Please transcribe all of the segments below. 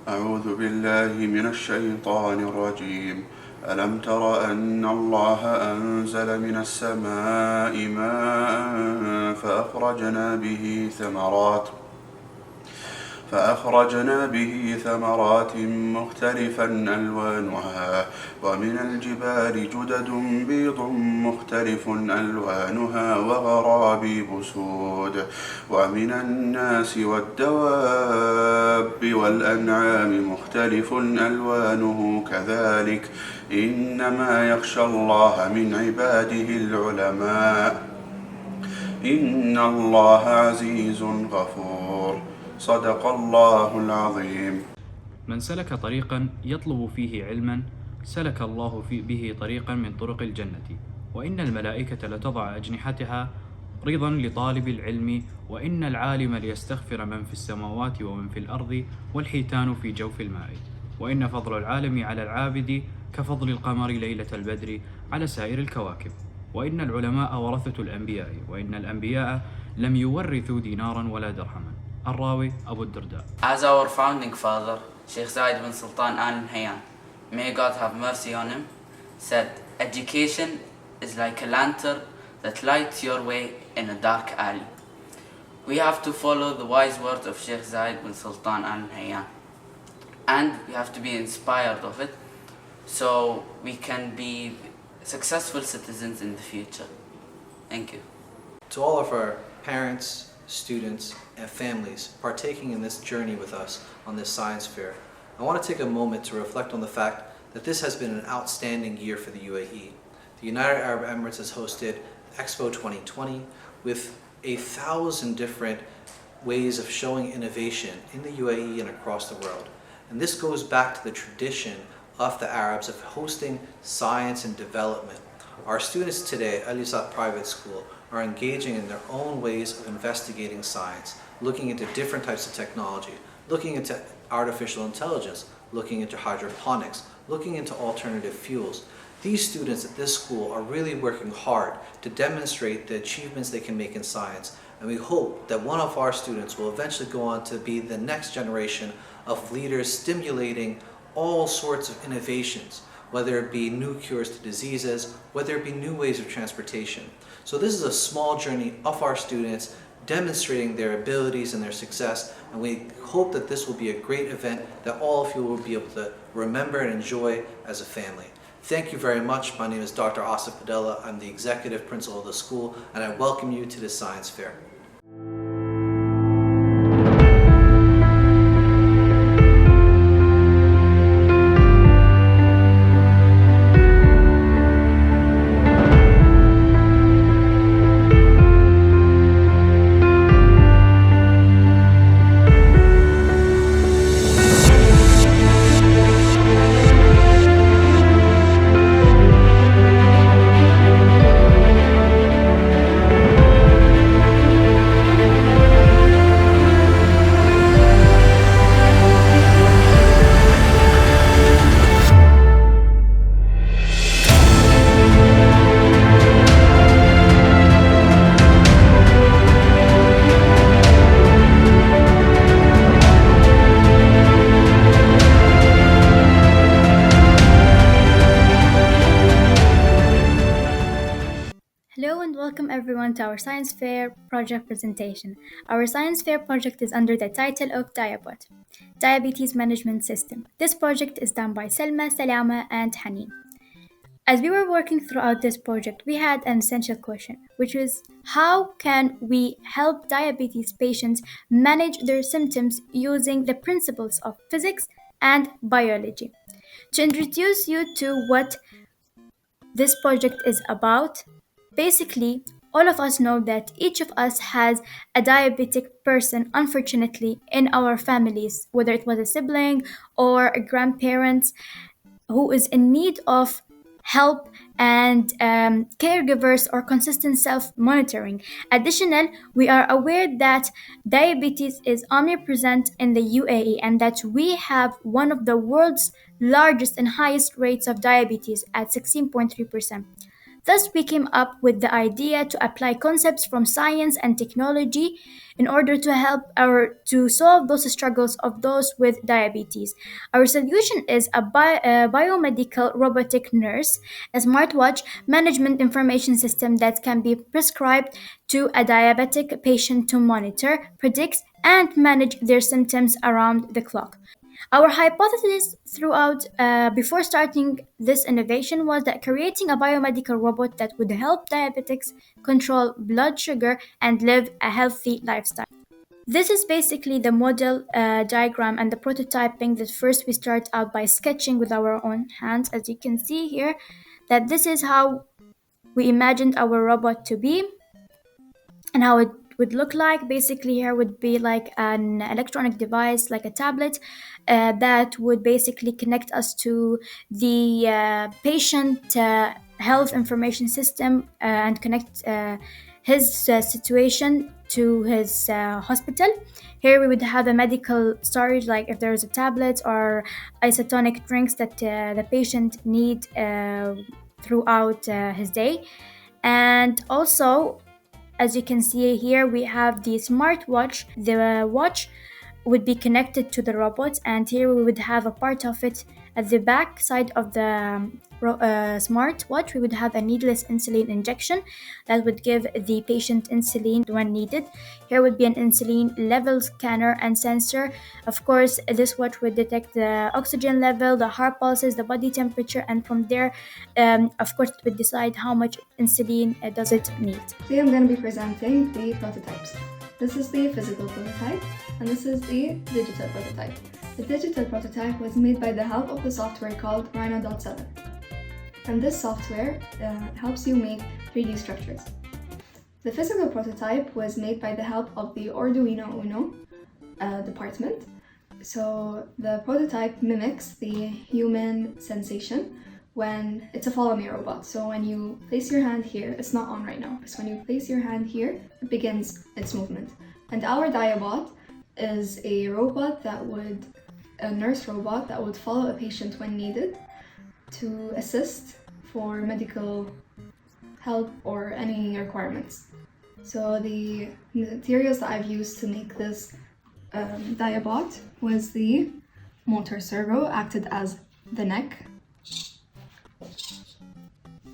أعوذ بالله من الشيطان الرجيم. ألم تر أن الله أنزل من السماء ماء فأخرجنا به ثمرات مختلفا ألوانها ومن الجبال جدد بيض مختلف ألوانها وغرابيب سود ومن الناس والدواب والأنعام مختلف ألوانه كذلك إنما يخشى الله من عباده العلماء إن الله عزيز غفور. صدق الله العظيم. من سلك طريقا يطلب فيه علما سلك الله به طريقا من طرق الجنة، وإن الملائكة لتضع أجنحتها رضا لطالب العلم، وإن العالم ليستغفر من في السماوات ومن في الأرض والحيتان في جوف الماء، وإن فضل العالم على العابد كفضل القمر ليلة البدر على سائر الكواكب، وإن العلماء ورثة الأنبياء، وإن الأنبياء لم يورثوا دينارا ولا درهما. الراوي أبو الدرداء. As our founding father, Sheikh Zayed bin Sultan Al Nahyan, may God have mercy on him, said, education is like a lantern that lights your way in a dark alley. We have to follow the wise words of Sheikh Zayed bin Sultan Al Nahyan, and we have to be inspired of it so we can be successful citizens in the future. Thank you. To all of our parents, students, and families partaking in this journey with us on this science fair, I want to take a moment to reflect on the fact that this has been an outstanding year for the UAE. The United Arab Emirates has hosted Expo 2020 with 1,000 different ways of showing innovation in the UAE and across the world. And this goes back to the tradition of the Arabs of hosting science and development. Our students today at AlyasatPrivate Private School are engaging in their own ways of investigating science, looking into different types of technology, looking into artificial intelligence, looking into hydroponics, looking into alternative fuels. These students at this school are really working hard to demonstrate the achievements they can make in science, and we hope that one of our students will eventually go on to be the next generation of leaders stimulating all sorts of innovations, whether it be new cures to diseases, whether it be new ways of transportation. So this is a small journey of our students demonstrating their abilities and their success, and we hope that this will be a great event that all of you will be able to remember and enjoy as a family. Thank you very much. My name is Dr. Asif Padella. I'm the executive principal of the school, and I welcome you to this science fair. to our science fair project presentation. Our science fair project is under the title of DIABOT, Diabetes Management System. This project is done by Selma, Salama, and Hanin. As we were working throughout this project, we had an essential question, which was how can we help diabetes patients manage their symptoms using the principles of physics and biology? To introduce you to what this project is about, basically, all of us know that each of us has a diabetic person, unfortunately, in our families, whether it was a sibling or a grandparent who is in need of help and caregivers or consistent self-monitoring. Additional, we are aware that diabetes is omnipresent in the UAE and that we have one of the world's largest and highest rates of diabetes at 16.3%. Thus, we came up with the idea to apply concepts from science and technology in order to help to solve those struggles of those with diabetes. Our solution is a biomedical robotic nurse, a smartwatch management information system that can be prescribed to a diabetic patient to monitor, predict, and manage their symptoms around the clock. Our hypothesis before starting this innovation was that creating a biomedical robot that would help diabetics control blood sugar and live a healthy lifestyle. This is basically the model diagram and the prototyping that first we start out by sketching with our own hands. As you can see here, that this is how we imagined our robot to be and how it would look like. Basically, here would be like an electronic device, like a tablet, that would basically connect us to the patient health information system and connect his situation to his hospital. Here we would have a medical storage, like if there is a tablet or isotonic drinks that the patient need throughout his day. And also, as you can see here, we have the smartwatch. The watch would be connected to the robot, and here we would have a part of it at the back side of the smartwatch. We would have a needless insulin injection that would give the patient insulin when needed. Here would be an insulin level scanner and sensor. Of course, this watch would detect the oxygen level, the heart pulses, the body temperature, and from there, of course, it would decide how much insulin does it need. Today I'm going to be presenting the prototypes. This is the physical prototype, and this is the digital prototype. The digital prototype was made by the help of the software called Rhino.7. And this software helps you make 3D structures. The physical prototype was made by the help of the Arduino Uno department. So the prototype mimics the human sensation when it's a follow me robot. So when you place your hand here, it's not on right now, because when you place your hand here, it begins its movement. And our DIABOT is a nurse robot that would follow a patient when needed to assist for medical help or any requirements. So the materials that I've used to make this DIABOT was the motor servo, acted as the neck.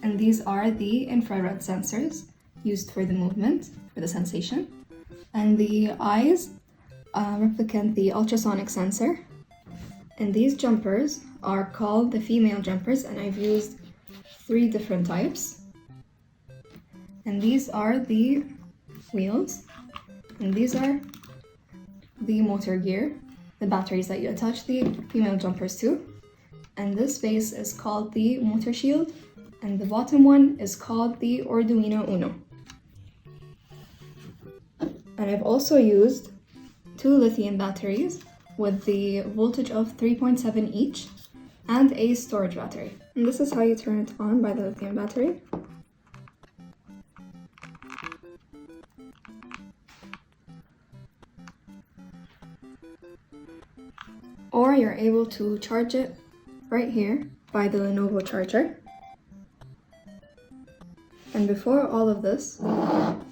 And these are the infrared sensors used for the movement, for the sensation. And the eyes replicate the ultrasonic sensor. And these jumpers are called the female jumpers, and I've used 3 different types. And these are the wheels, and these are the motor gear, the batteries that you attach the female jumpers to. And this base is called the motor shield, and the bottom one is called the Arduino Uno. And I've also used 2 lithium batteries with the voltage of 3.7 each and a storage battery. And this is how you turn it on by the lithium battery. Or you're able to charge it right here by the Lenovo charger. And before all of this,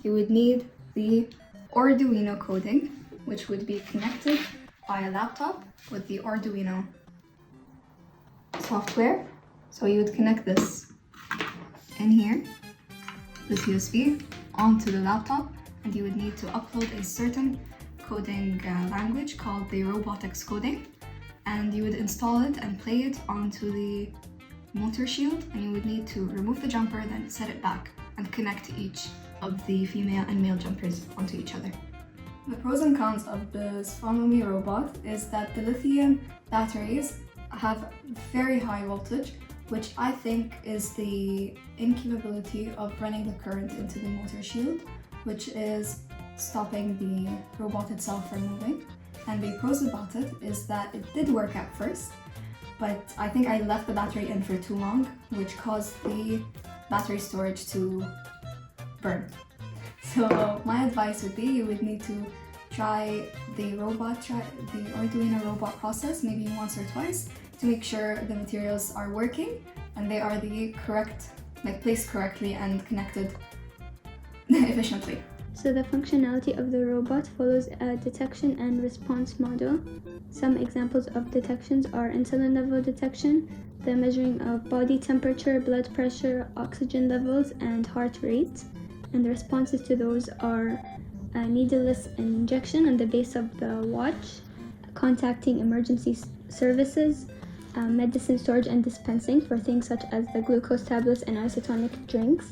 you would need the Arduino coding, which would be connected by a laptop with the Arduino software. So you would connect this in here, this USB, onto the laptop, and you would need to upload a certain coding language called the robotics coding, and you would install it and play it onto the motor shield, and you would need to remove the jumper, then set it back and connect each of the female and male jumpers onto each other. The pros and cons of the Sphanomi robot is that the lithium batteries have very high voltage, which I think is the incapability of running the current into the motor shield, which is stopping the robot itself from moving. And the pros about it is that it did work at first, but I think I left the battery in for too long, which caused the battery storage to burn. So my advice would be you would need to try the Arduino robot process maybe once or twice to make sure the materials are working and they are the correct, placed correctly and connected efficiently. So the functionality of the robot follows a detection and response model. Some examples of detections are insulin level detection, the measuring of body temperature, blood pressure, oxygen levels, and heart rate. And the responses to those are a needleless injection on the base of the watch, contacting emergency services, medicine storage and dispensing for things such as the glucose tablets and isotonic drinks,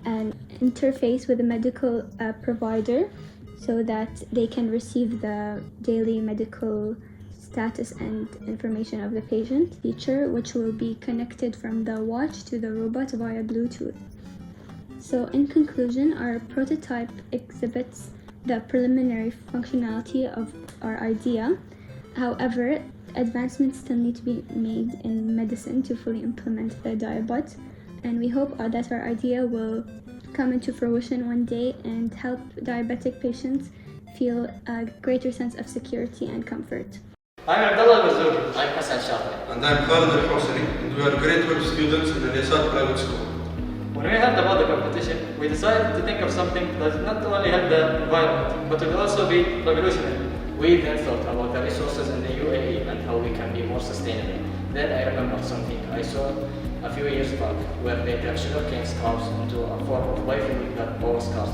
an interface with a medical provider so that they can receive the daily medical status and information of the patient, feature which will be connected from the watch to the robot via Bluetooth. So in conclusion, our prototype exhibits the preliminary functionality of our idea. However, advancements still need to be made in medicine to fully implement the Diabot, and we hope that our idea will come into fruition one day and help diabetic patients feel a greater sense of security and comfort. I'm Abdullah Bazouri. I'm Hassan Shafri. And I'm Khalid Al-Hosni, and we are grade 12 students in Alyasat Private School. When we heard about the competition, we decided to think of something that would not only help the environment, but would also be revolutionary. We then thought about the resources in the UAE and how we can be more sustainable. Then I remembered something I saw a few years back, where they turned sugarcane scraps into a form of biofuel that powers cars.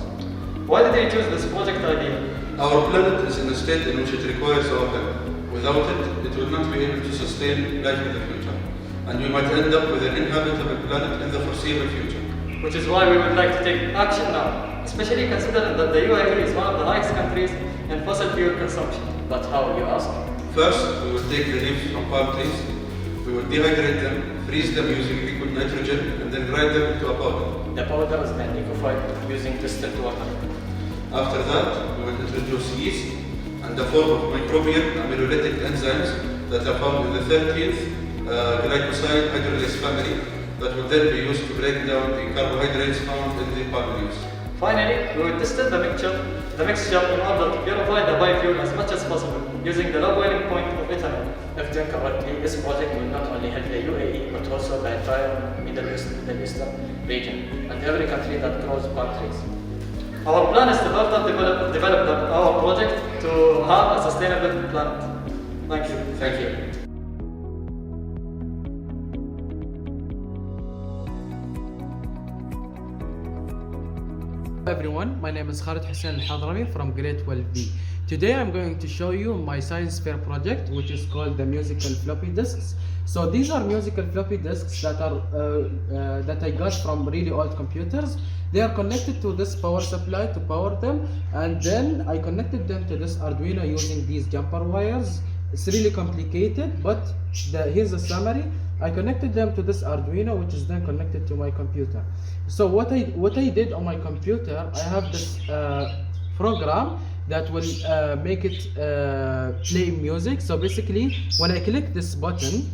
Why did they choose this project idea? Our planet is in a state in which it requires our help. Without it, it will not be able to sustain life in the future, and we might end up with an inhabitable planet in the foreseeable future. Which is why we would like to take action now, especially considering that the UAE is one of the highest countries in fossil fuel consumption. But how, you ask? First, we will take the leaves from palm trees, we will dehydrate them, freeze them using liquid nitrogen, and then grind them into a powder. The powder is then liquefied using distilled water. After that, we will introduce yeast and a form of microbial amylolytic enzymes that are found in the 13th glycoside hydrolase family that will then be used to break down the carbohydrates found in the palm leaves. Finally, we will distill the mixture in order to purify the biofuel as much as possible using the low boiling point of ethanol. If done correctly, this project will not only help the UAE but also the entire Middle Eastern region and every country that grows palm trees. Our plan is to further develop our project to have a sustainable planet. Thank you. Thank you. Hello everyone, my name is Khalid Hussein Al-Hadrami from grade 12B. Today I'm going to show you my science fair project, which is called the musical floppy disks. So these are musical floppy disks that are that I got from really old computers. They are connected to this power supply to power them, and then I connected them to this Arduino using these jumper wires. It's really complicated, but here's a summary. I connected them to this Arduino, which is then connected to my computer. So what I did on my computer, I have this program that will make it play music. So basically, when I click this button,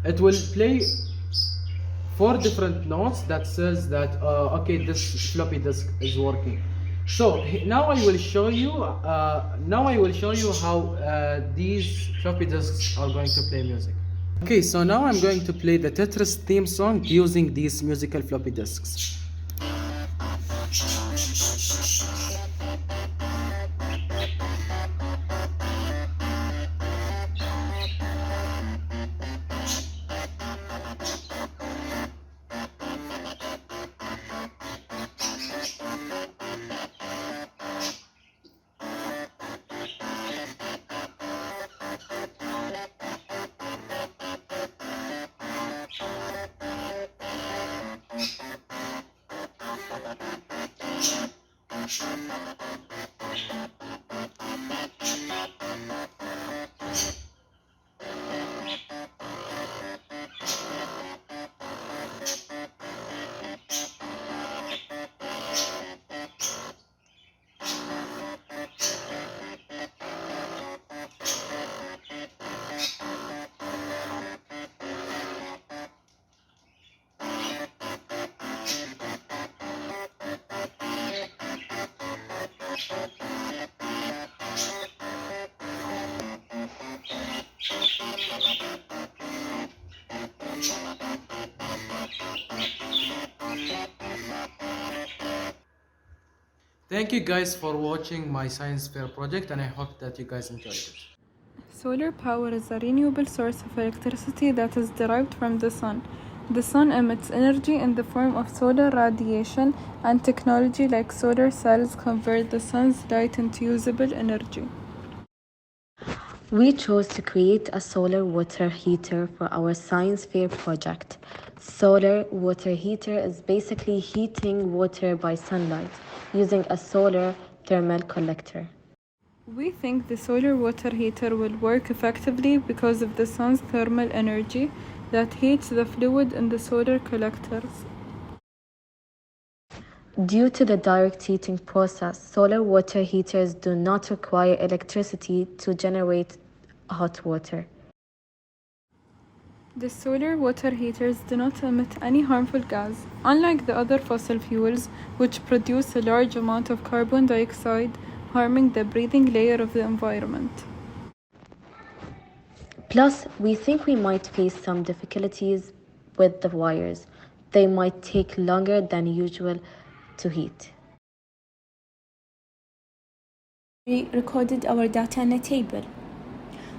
it will play 4 different notes that says that okay, this floppy disk is working. So now I will show you how these floppy disks are going to play music. Okay, so now I'm going to play the Tetris theme song using these musical floppy disks. Thank you guys for watching my science fair project, and I hope that you guys enjoyed it. Solar power is a renewable source of electricity that is derived from the sun. The sun emits energy in the form of solar radiation, and technology like solar cells convert the sun's light into usable energy. We chose to create a solar water heater for our science fair project. Solar water heater is basically heating water by sunlight using a solar thermal collector. We think the solar water heater will work effectively because of the sun's thermal energy that heats the fluid in the solar collectors. Due to the direct heating process, solar water heaters do not require electricity to generate hot water. The solar water heaters do not emit any harmful gas, unlike the other fossil fuels, which produce a large amount of carbon dioxide, harming the breathing layer of the environment. Plus, we think we might face some difficulties with the wires. They might take longer than usual to heat. We recorded our data in a table.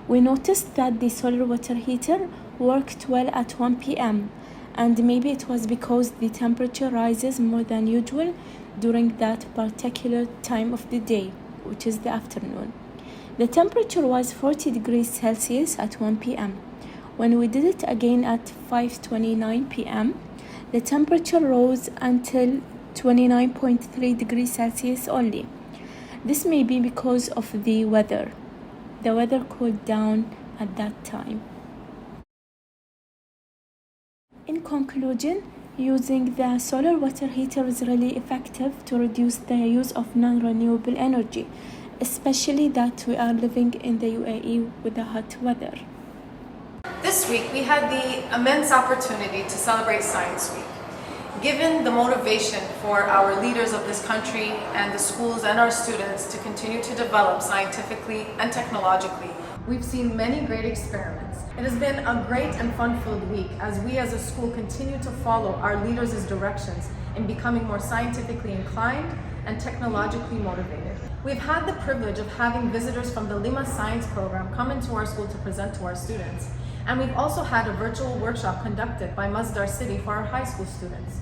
We noticed that the solar water heater worked well at 1 p.m. and maybe it was because the temperature rises more than usual during that particular time of the day, which is the afternoon. The temperature was 40 degrees Celsius at 1 p.m. When we did it again at 5:29 p.m., the temperature rose until 29.3 degrees Celsius only. This may be because of the weather. The weather cooled down at that time. In conclusion, using the solar water heater is really effective to reduce the use of non-renewable energy, especially that we are living in the UAE with the hot weather. This week we had the immense opportunity to celebrate Science Week. Given the motivation for our leaders of this country and the schools and our students to continue to develop scientifically and technologically, we've seen many great experiments. It has been a great and fun-filled week as we as a school continue to follow our leaders' directions in becoming more scientifically inclined and technologically motivated. We've had the privilege of having visitors from the Lima Science program come into our school to present to our students. And we've also had a virtual workshop conducted by Masdar City for our high school students.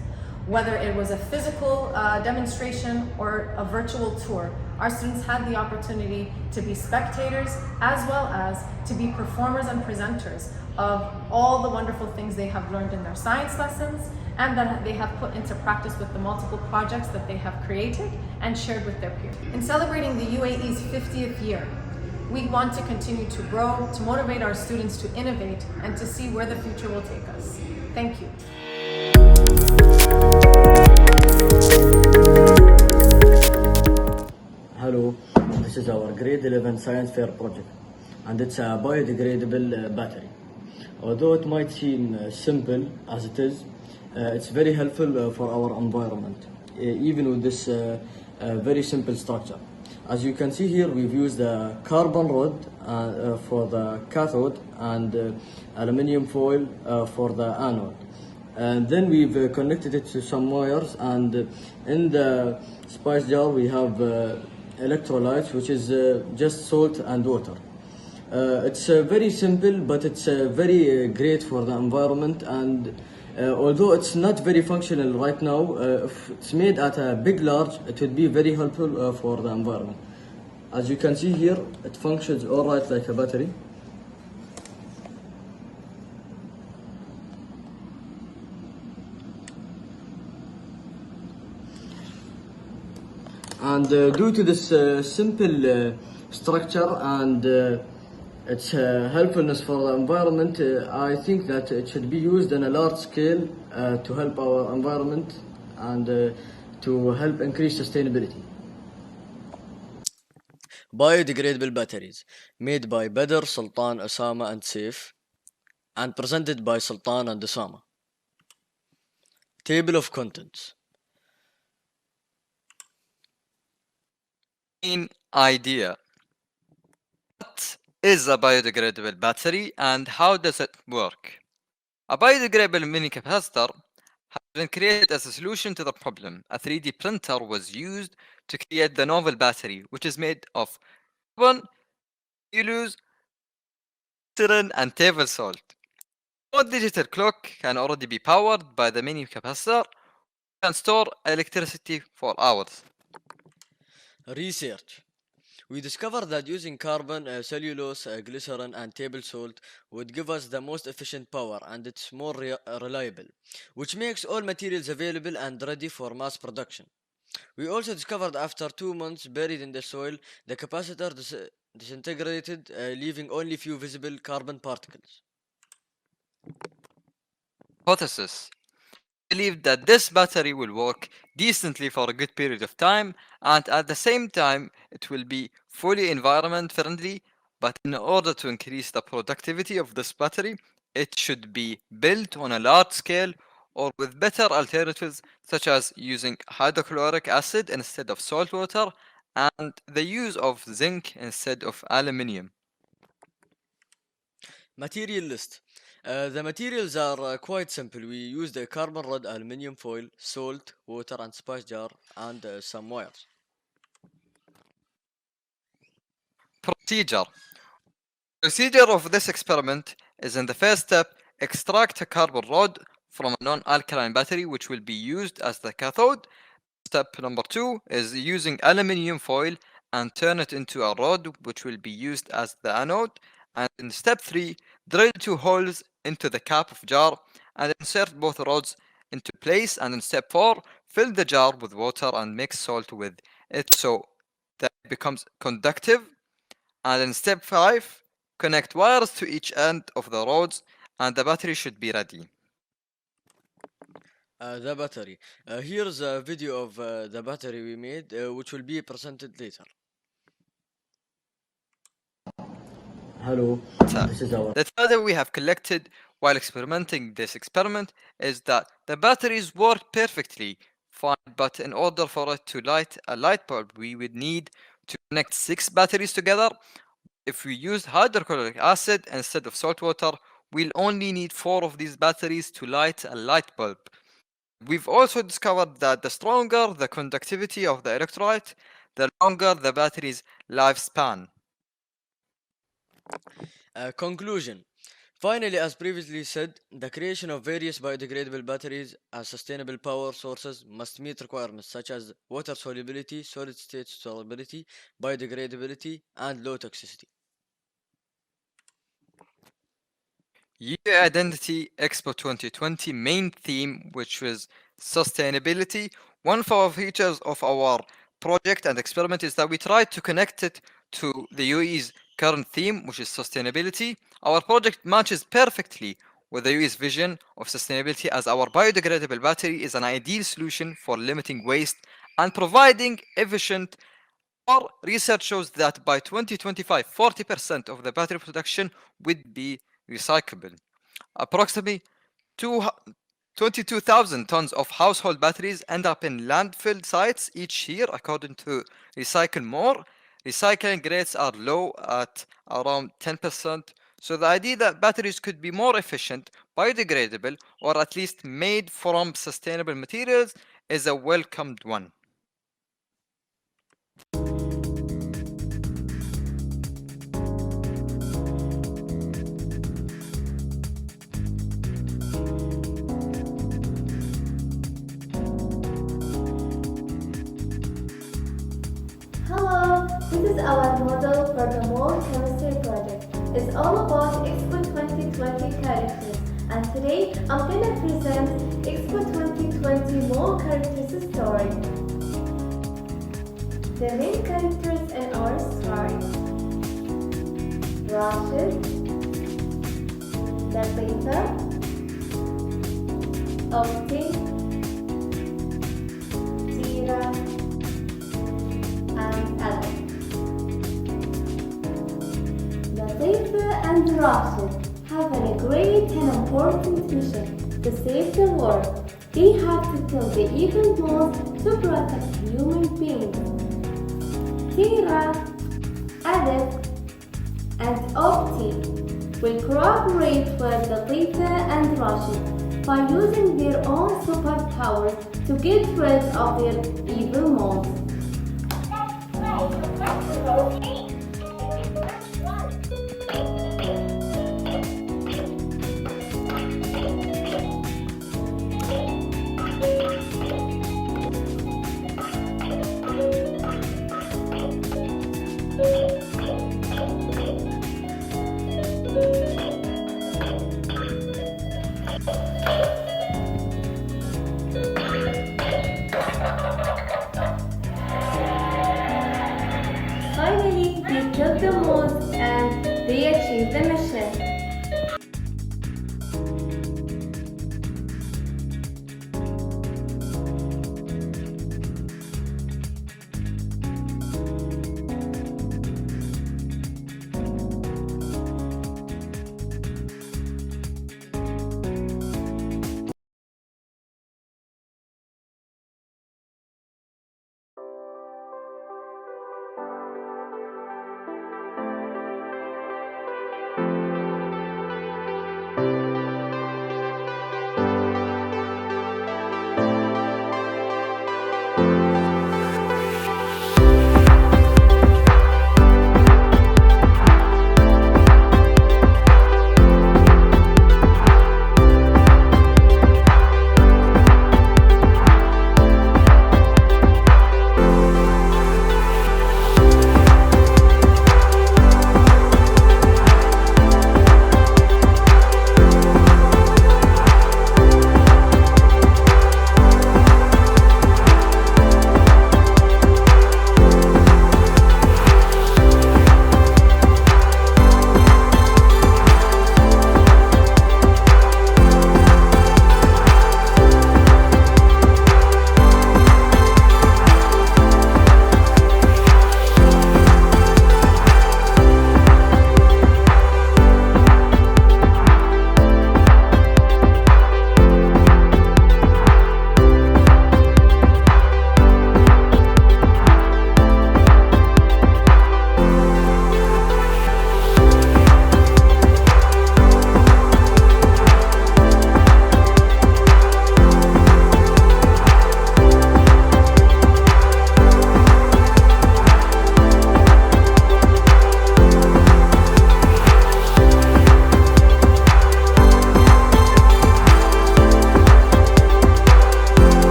Whether it was a physical demonstration or a virtual tour, our students had the opportunity to be spectators as well as to be performers and presenters of all the wonderful things they have learned in their science lessons and that they have put into practice with the multiple projects that they have created and shared with their peers. In celebrating the UAE's 50th year, we want to continue to grow, to motivate our students to innovate, and to see where the future will take us. Thank you. Hello, this is our grade 11 science fair project, and it's a biodegradable battery. Although it might seem simple as it is, it's very helpful for our environment, even with this very simple structure. As you can see here, we've used a carbon rod for the cathode and aluminium foil for the anode. And then we've connected it to some wires, and in the spice jar we have electrolytes, which is just salt and water. It's very simple, but it's very great for the environment, and although it's not very functional right now, if it's made at a big large, it would be very helpful for the environment. As you can see here, it functions alright like a battery. And And due to this simple structure and its helpfulness for the environment, I think that it should be used on a large scale to help our environment and to help increase sustainability. Biodegradable batteries, made by Badr, Sultan, Osama and Saif, and presented by Sultan and Osama. Table of contents. Main idea. What is a biodegradable battery and how does it work? A biodegradable mini capacitor has been created as a solution to the problem. A 3D printer was used to create the novel battery, which is made of carbon, cellulose, glycerin, and table salt. Our digital clock can already be powered by the mini capacitor, can store electricity for hours. Research. We discovered that using carbon, cellulose, glycerin and table salt would give us the most efficient power and it's more reliable, which makes all materials available and ready for mass production. We also discovered after 2 months buried in the soil, the capacitor disintegrated, leaving only few visible carbon particles. Hypothesis. Believe that this battery will work decently for a good period of time and at the same time it will be fully environment friendly, but in order to increase the productivity of this battery it should be built on a large scale or with better alternatives such as using hydrochloric acid instead of salt water and the use of zinc instead of aluminium. Material list. The materials are quite simple. We used a carbon rod, aluminium foil, salt, water and spice jar and some wires. Procedure. Procedure of this experiment is in the first step, extract a carbon rod from a non-alkaline battery which will be used as the cathode. Step number 2 is using aluminium foil and turn it into a rod which will be used as the anode. And in step 3, drill 2 holes into the cap of jar and insert both rods into place. And in step 4, fill the jar with water and mix salt with it so that it becomes conductive. And in step 5, connect wires to each end of the rods and the battery should be ready. The battery. Here's a video of the battery we made, which will be presented later. Hello, this is our... The data we have collected while experimenting this experiment is that the batteries work perfectly fine, but in order for it to light a light bulb, we would need to connect 6 batteries together. If we use hydrochloric acid instead of salt water, we'll only need 4 of these batteries to light a light bulb. We've also discovered that the stronger the conductivity of the electrolyte, the longer the battery's lifespan. Conclusion. Finally, as previously said, the creation of various biodegradable batteries as sustainable power sources must meet requirements such as water solubility, solid state solubility, biodegradability, and low toxicity. Year Identity Expo 2020 main theme, which was sustainability. One of our features of our project and experiment is that we tried to connect it to the UAE's current theme, which is sustainability. Our project matches perfectly with the UAE's vision of sustainability, as our biodegradable battery is an ideal solution for limiting waste and providing efficient. Our research shows that by 2025, 40% of the battery production would be recyclable. Approximately 22,000 tons of household batteries end up in landfill sites each year, according to Recycle More. Recycling rates are low at around 10%, so the idea that batteries could be more efficient, biodegradable, or at least made from sustainable materials is a welcomed one. Hello, this is our model for the MOL chemistry project. It's all about Expo 2020 characters, and today I'm gonna present Expo 2020 MOL characters story. The main characters in our story: Rashid, Latifa, Okti, Tira, and Adam. Latifa and Rashid have a great and important mission to save the world. They have to kill the evil moles to protect human beings. Tira, Alif, and Opti will cooperate with Latifa and Rashid by using their own superpowers to get rid of their evil moles. Finally, they killed the moles and they achieved the mission.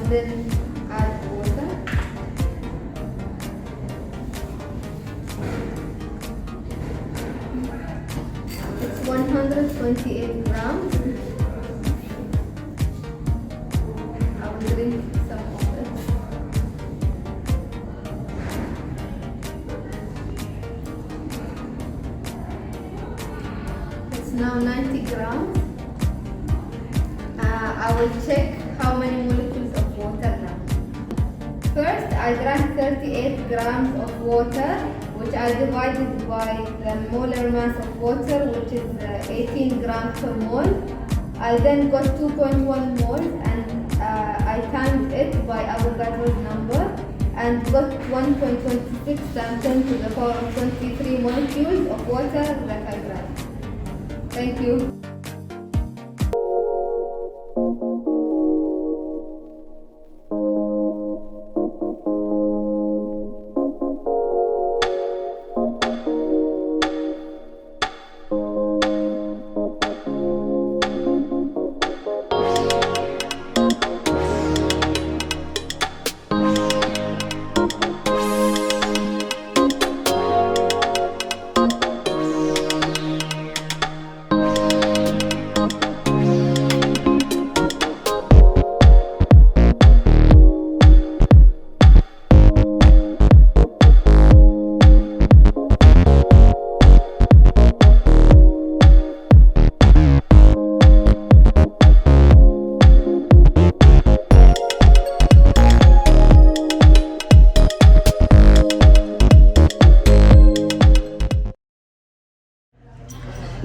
then add water. It's 128 grams. I will drink some of it. It's now 90 grams. I will check how many molecules of water now. First, I drank 38 grams of water, which I divided by the molar mass of water, which is 18 grams per mole. I then got 2.1 moles and I timed it by Avogadro's number and got 1.26 times 10 to the power of 23 molecules of water that I drank. Thank you.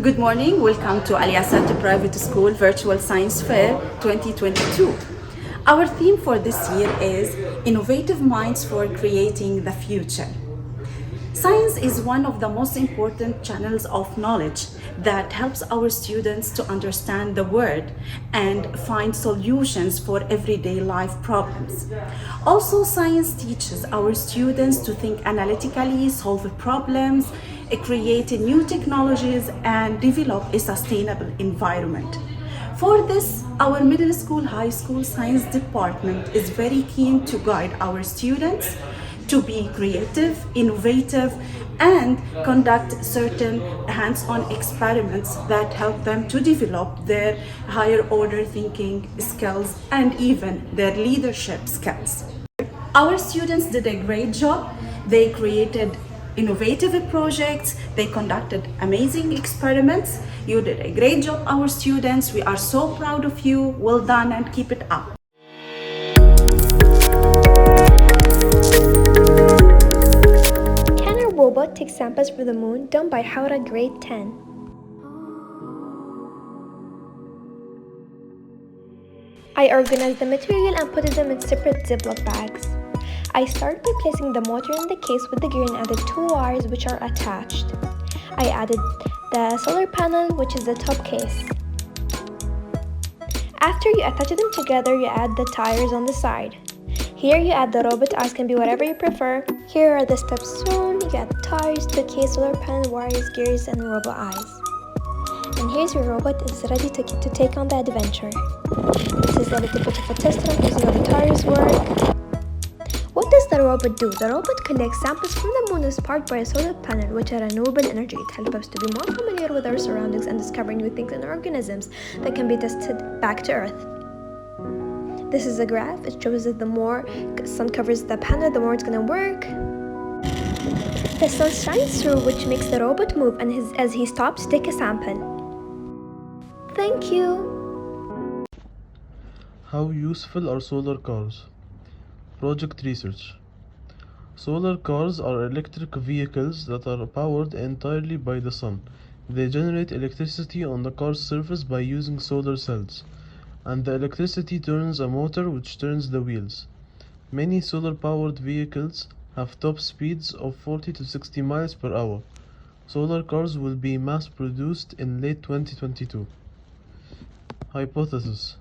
Good morning, welcome to Alyasat Private School Virtual Science Fair 2022. Our theme for this year is Innovative Minds for Creating the Future. Science is one of the most important channels of knowledge that helps our students to understand the world and find solutions for everyday life problems. Also, science teaches our students to think analytically, solve problems, create new technologies, and develop a sustainable environment. For this, our middle school, high school science department is very keen to guide our students to be creative, innovative, and conduct certain hands-on experiments that help them to develop their higher order thinking skills and even their leadership skills. Our students did a great job. They created innovative projects, they conducted amazing experiments. You did a great job, our students. We are so proud of you. Well done and keep it up. Can a robot take samples for the moon? Done by Haura, grade 10. I organized the material and put them in separate Ziploc bags. I start by placing the motor in the case with the gear and added 2 wires which are attached. I added the solar panel, which is the top case. After you attach them together, you add the tires on the side. Here you add the robot eyes, can be whatever you prefer. Here are the steps shown. You add the tires, the case, solar panel, wires, gears, and robot eyes. And here's your robot, is ready to take on the adventure. This is a little bit of a test run using how the tires work. What does the robot do? The robot collects samples from the moon as powered by a solar panel, which are renewable energy. It helps us to be more familiar with our surroundings and discover new things and organisms that can be tested back to Earth. This is a graph. It shows that the more sun covers the panel, the more it's going to work. The sun shines through, which makes the robot move, and as he stops, take a sample. Thank you. How useful are solar cars? Project research. Solar cars are electric vehicles that are powered entirely by the sun. They generate electricity on the car's surface by using solar cells, and the electricity turns a motor which turns the wheels. Many solar-powered vehicles have top speeds of 40 to 60 miles per hour. Solar cars will be mass-produced in late 2022. Hypothesis.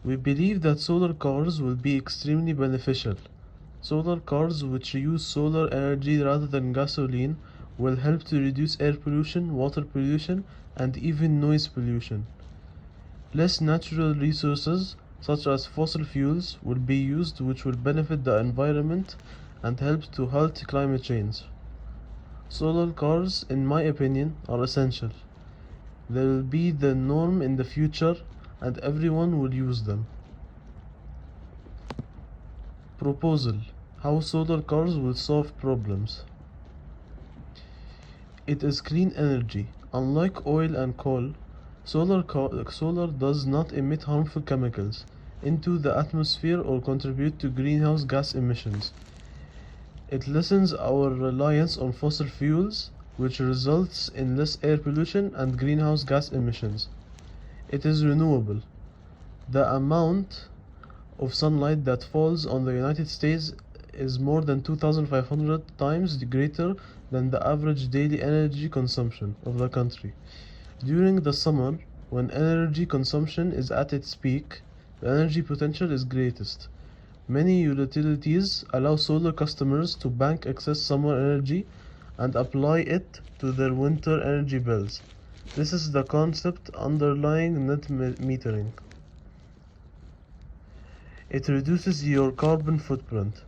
We believe that solar cars will be extremely beneficial. Solar cars which use solar energy rather than gasoline will help to reduce air pollution, water pollution, and even noise pollution. Less natural resources such as fossil fuels, will be used, which will benefit the environment and help to halt climate change. Solar cars, in my opinion, are essential. They will be the norm in the future and everyone will use them. Proposal: how solar cars will solve problems. It is clean energy. Unlike oil and coal, solar does not emit harmful chemicals into the atmosphere or contribute to greenhouse gas emissions. It lessens our reliance on fossil fuels, which results in less air pollution and greenhouse gas emissions. It is renewable. The amount of sunlight that falls on the United States is more than 2,500 times greater than the average daily energy consumption of the country. During the summer, when energy consumption is at its peak, the energy potential is greatest. Many utilities allow solar customers to bank excess summer energy and apply it to their winter energy bills. This is the concept underlying net metering. It reduces your carbon footprint.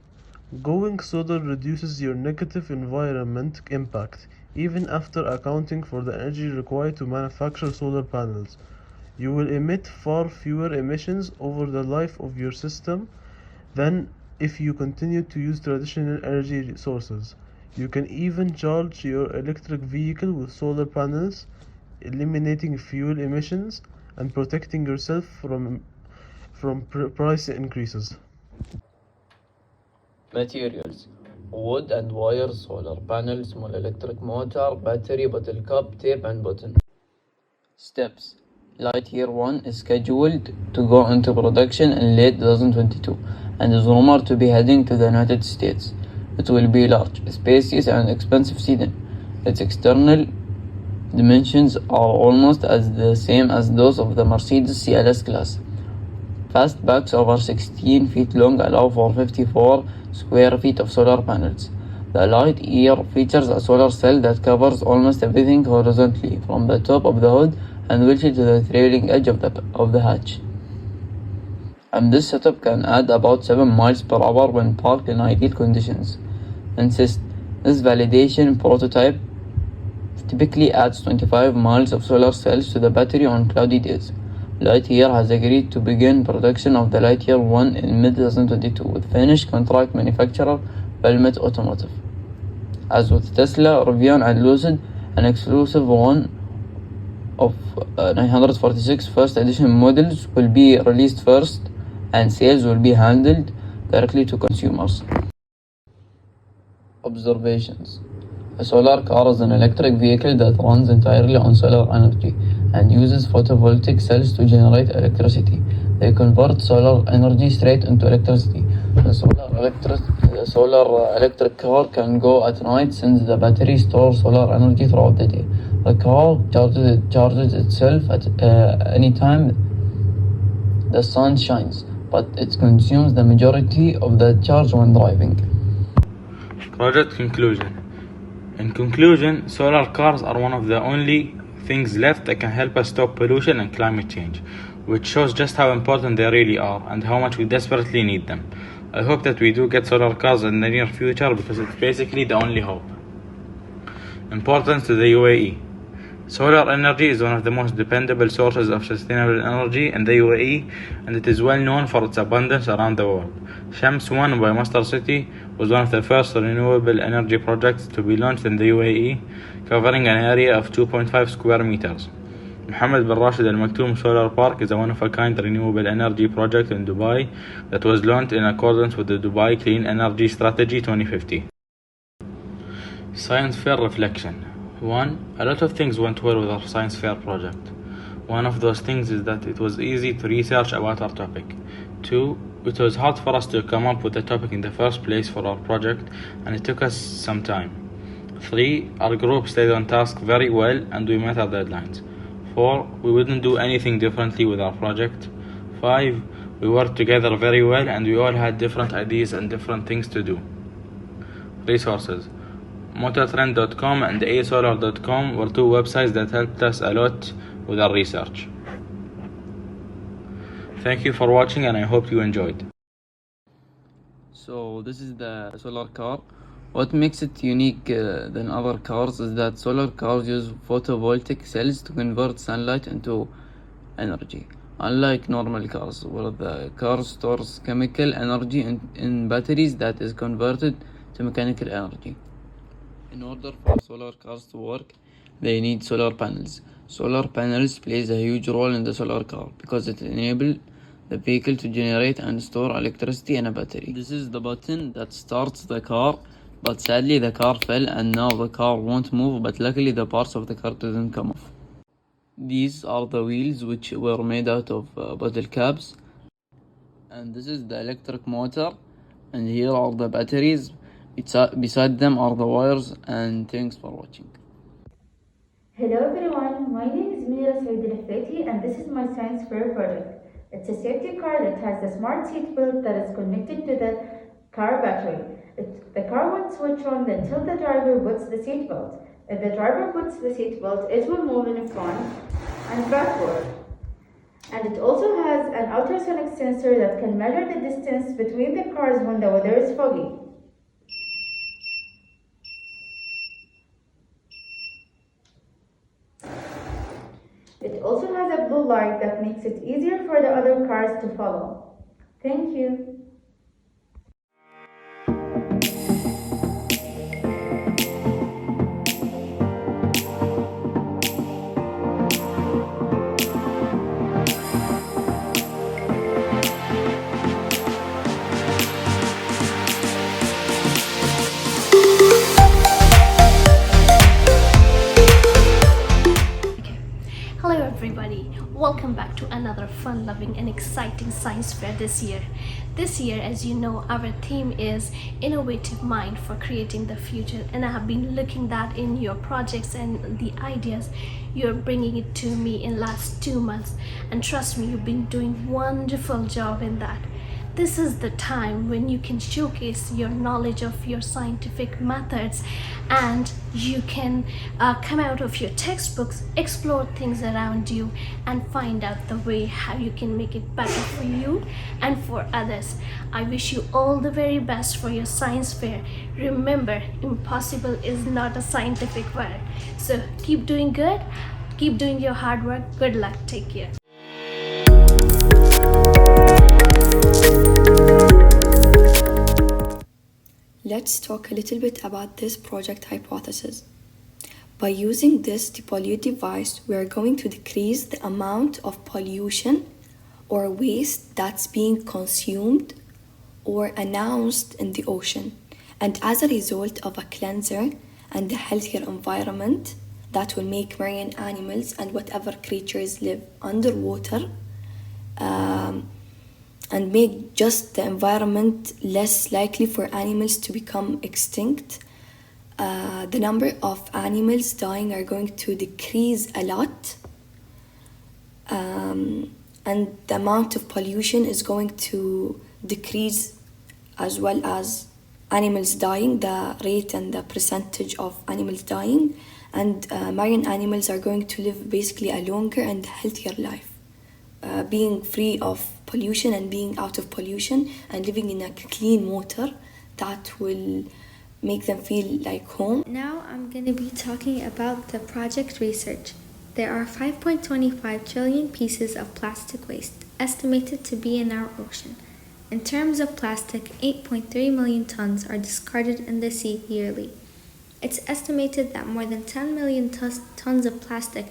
Going solar reduces your negative environment impact, even after accounting for the energy required to manufacture solar panels. You will emit far fewer emissions over the life of your system than if you continue to use traditional energy sources. You can even charge your electric vehicle with solar panels, eliminating fuel emissions and protecting yourself from price increases. Materials: wood and wire, solar panel, small electric motor, battery, bottle cap, tape and button. Steps: Light Year 1 is scheduled to go into production in late 2022 and is rumored to be heading to the United States. It will be large, spacious and expensive sedan. Its external dimensions are almost as the same as those of the Mercedes CLS class. Fastbacks over 16 feet long allow for 54 square feet of solar panels. The Light Year features a solar cell that covers almost everything horizontally from the top of the hood and wilted to the trailing edge of the hatch. And this setup can add about 7 miles per hour when parked in ideal conditions. Insist: this validation prototype typically adds 25 miles of solar cells to the battery on cloudy days. Lightyear has agreed to begin production of the Lightyear 1 in mid-2022 with Finnish contract manufacturer Valmet Automotive. As with Tesla, Rivian and Lucid, an exclusive one of 946 first edition models will be released first, and sales will be handled directly to consumers. Observations: a solar car is an electric vehicle that runs entirely on solar energy and uses photovoltaic cells to generate electricity. They convert solar energy straight into electricity. The solar electric car can go at night since the battery stores solar energy throughout the day. The car charges itself at any time the sun shines, but it consumes the majority of the charge when driving. Project conclusion. In conclusion, solar cars are one of the only things left that can help us stop pollution and climate change, which shows just how important they really are and how much we desperately need them. I hope that we do get solar cars in the near future because it's basically the only hope. Importance to the UAE. Solar energy is one of the most dependable sources of sustainable energy in the UAE, and it is well known for its abundance around the world. Shams 1 by Masdar City was one of the first renewable energy projects to be launched in the UAE, covering an area of 2.5 square meters. Mohammed bin Rashid Al Maktoum Solar Park is a one-of-a-kind renewable energy project in Dubai that was launched in accordance with the Dubai Clean Energy Strategy 2050. Science Fair Reflection. 1. A lot of things went well with our science fair project. One of those things is that it was easy to research about our topic. 2. It was hard for us to come up with the topic in the first place for our project, and it took us some time. 3. Our group stayed on task very well and we met our deadlines. 4. We wouldn't do anything differently with our project. 5. We worked together very well and we all had different ideas and different things to do. Resources. Mototrend.com and asolar.com were two websites that helped us a lot with our research. Thank you for watching and I hope you enjoyed. So this is the solar car. What makes it unique than other cars is that solar cars use photovoltaic cells to convert sunlight into energy. Unlike normal cars, where the car stores chemical energy in batteries that is converted to mechanical energy. In order for solar cars to work, they need solar panels. Solar panels plays a huge role in the solar car because it enables the vehicle to generate and store electricity in a battery. This is the button that starts the car, but sadly the car fell and now the car won't move, but luckily the parts of the car didn't come off. These are the wheels which were made out of bottle caps, and this is the electric motor, and here are the batteries. Beside them are the wires, and thanks for watching. Hello everyone, my name is Mira Said and this is my science fair project. It's a safety car that has a smart seat belt that is connected to the car battery. The car won't switch on until the driver puts the seat belt. If the driver puts the seat belt, it will move in front and backward. And it also has an ultrasonic sensor that can measure the distance between the cars when the weather is foggy. It also has a blue light that makes it easier for the other cars to follow. Thank you. Hello everybody, welcome back to another fun-loving and exciting science fair this year. This year, as you know, our theme is Innovative Mind for Creating the Future, and I have been looking that in your projects and the ideas you're bringing it to me in last 2 months, and trust me, you've been doing wonderful job in that. This is the time when you can showcase your knowledge of your scientific methods, and you can come out of your textbooks, explore things around you, and find out the way how you can make it better for you and for others. I wish you all the very best for your science fair. Remember, impossible is not a scientific word. So keep doing good, keep doing your hard work. Good luck, take care. Let's talk a little bit about this project hypothesis. By using this depollute device, we are going to decrease the amount of pollution or waste that's being consumed or announced in the ocean. And as a result of a cleanser and a healthier environment that will make marine animals and whatever creatures live underwater and make just the environment less likely for animals to become extinct. The number of animals dying are going to decrease a lot, and the amount of pollution is going to decrease as well as animals dying, the rate and the percentage of animals dying, and marine animals are going to live basically a longer and healthier life. Being free of pollution and being out of pollution and living in a clean water that will make them feel like home. Now I'm going to be talking about the project research. There are 5.25 trillion pieces of plastic waste estimated to be in our ocean. In terms of plastic, 8.3 million tons are discarded in the sea yearly. It's estimated that more than 10 million tons of plastic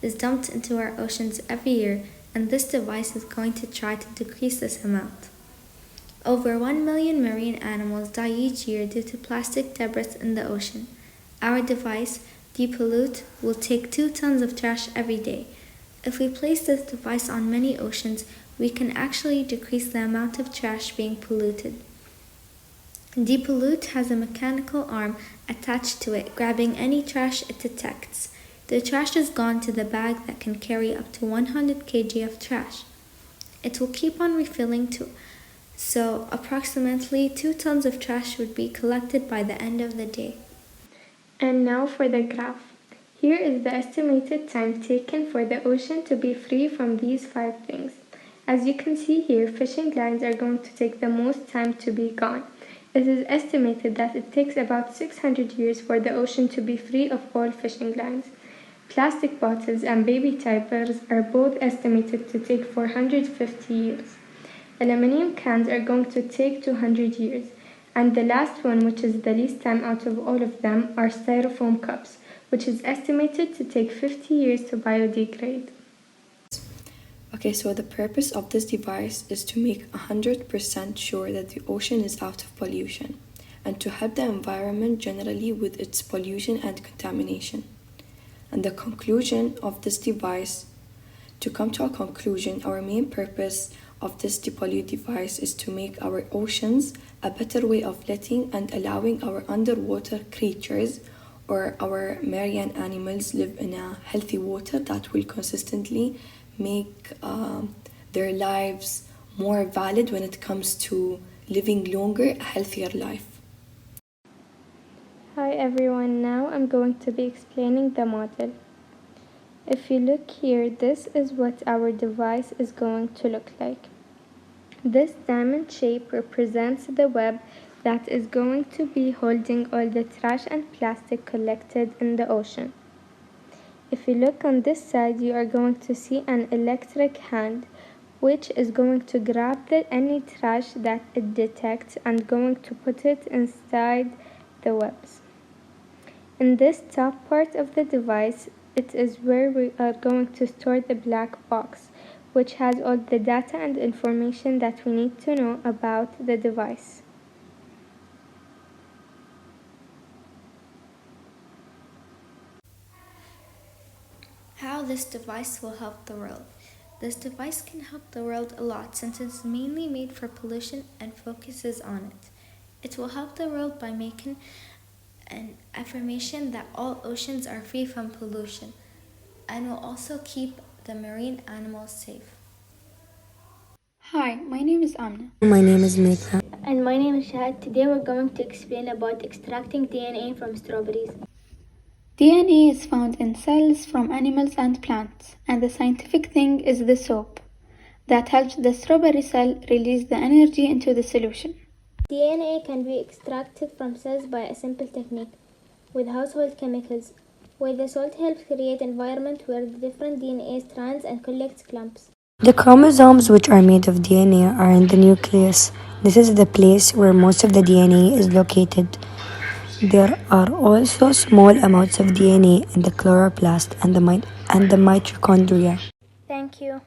is dumped into our oceans every year, and this device is going to try to decrease this amount. Over 1 million marine animals die each year due to plastic debris in the ocean. Our device, Depollute, will take 2 tons of trash every day. If we place this device on many oceans, we can actually decrease the amount of trash being polluted. Depollute has a mechanical arm attached to it, grabbing any trash it detects. The trash is gone to the bag that can carry up to 100 kg of trash. It will keep on refilling too, so approximately 2 tons of trash would be collected by the end of the day. And now for the graph. Here is the estimated time taken for the ocean to be free from these 5 things. As you can see here, fishing lines are going to take the most time to be gone. It is estimated that it takes about 600 years for the ocean to be free of all fishing lines. Plastic bottles and baby diapers are both estimated to take 450 years. Aluminum cans are going to take 200 years. And the last one, which is the least time out of all of them, are styrofoam cups, which is estimated to take 50 years to biodegrade. Okay, so the purpose of this device is to make 100% sure that the ocean is out of pollution and to help the environment generally with its pollution and contamination. And the conclusion of this device, to come to a conclusion, our main purpose of this depollute device is to make our oceans a better way of letting and allowing our underwater creatures or our marine animals live in a healthy water that will consistently make their lives more valid when it comes to living longer, a healthier life. Hi everyone, now I'm going to be explaining the model. If you look here, this is what our device is going to look like. This diamond shape represents the web that is going to be holding all the trash and plastic collected in the ocean. If you look on this side, you are going to see an electric hand, which is going to grab any trash that it detects and going to put it inside the webs. In this top part of the device, it is where we are going to store the black box, which has all the data and information that we need to know about the device. How this device will help the world. This device can help the world a lot since it's mainly made for pollution and focuses on it. It will help the world by making an affirmation that all oceans are free from pollution and will also keep the marine animals safe. Hi, my name is Amna. My name is Mita. And my name is Shahad. Today we're going to explain about extracting DNA from strawberries. DNA is found in cells from animals and plants, and the scientific thing is the soap that helps the strawberry cell release the energy into the solution. DNA can be extracted from cells by a simple technique with household chemicals, where the salt helps create an environment where the different DNA strands and collects clumps. The chromosomes, which are made of DNA, are in the nucleus. This is the place where most of the DNA is located. There are also small amounts of DNA in the chloroplast and the mitochondria. Thank you.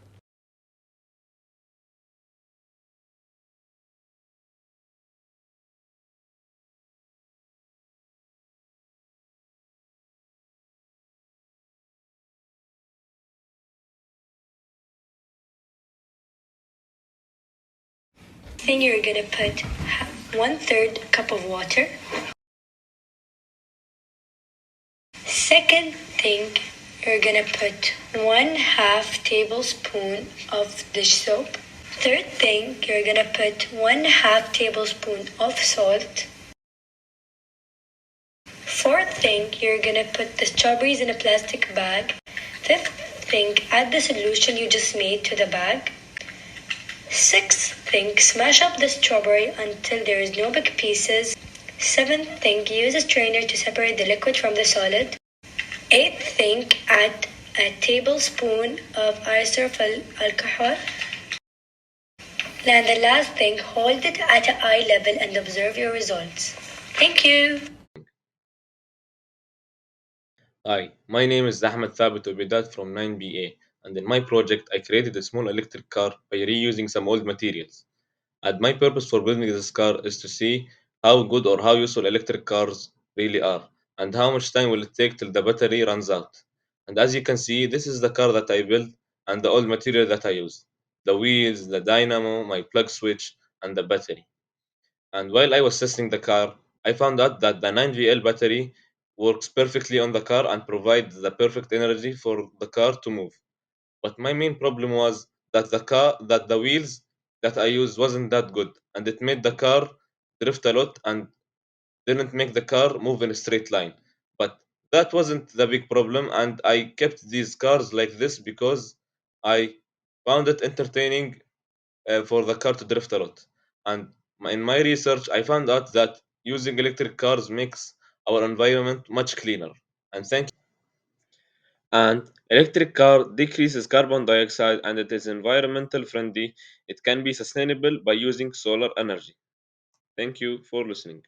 Then you're gonna put 1/3 cup of water. Second thing, you're gonna put 1/2 tablespoon of dish soap. Third thing, you're gonna put 1/2 tablespoon of salt. Fourth thing, you're gonna put the strawberries in a plastic bag. Fifth thing, add the solution you just made to the bag. Sixth thing, smash up the strawberry until there is no big pieces. Seventh thing, use a strainer to separate the liquid from the solid. Eighth thing, add a tablespoon of isopropyl alcohol. And the last thing, hold it at an eye level and observe your results. Thank you. Hi, my name is Ahmed Thabit Obidat from 9BA, and in my project I created a small electric car by reusing some old materials. And my purpose for building this car is to see how good or how useful electric cars really are, and how much time will it take till the battery runs out. And as you can see, this is the car that I built and the old material that I used. The wheels, the dynamo, my plug switch, and the battery. And while I was testing the car, I found out that the 9VL battery works perfectly on the car and provides the perfect energy for the car to move. But my main problem was that the wheels that I used wasn't that good, and it made the car drift a lot and didn't make the car move in a straight line. But that wasn't the big problem, and I kept these cars like this because I found it entertaining for the car to drift a lot. And in my research, I found out that using electric cars makes our environment much cleaner. And thank you. And electric car decreases carbon dioxide and it is environmental friendly. It can be sustainable by using solar energy. Thank you for listening.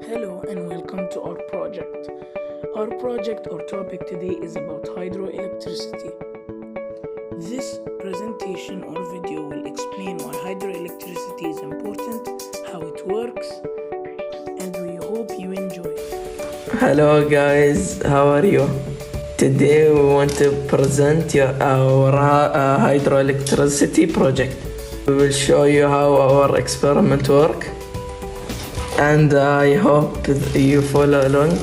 Hello and welcome to our project. Our project or topic today is about hydroelectricity. This presentation or video will explain why hydroelectricity is important, how it works, and we hope you enjoy. Hello guys, how are you? Today we want to present our hydroelectricity project. We will show you how our experiment works, and I hope you follow along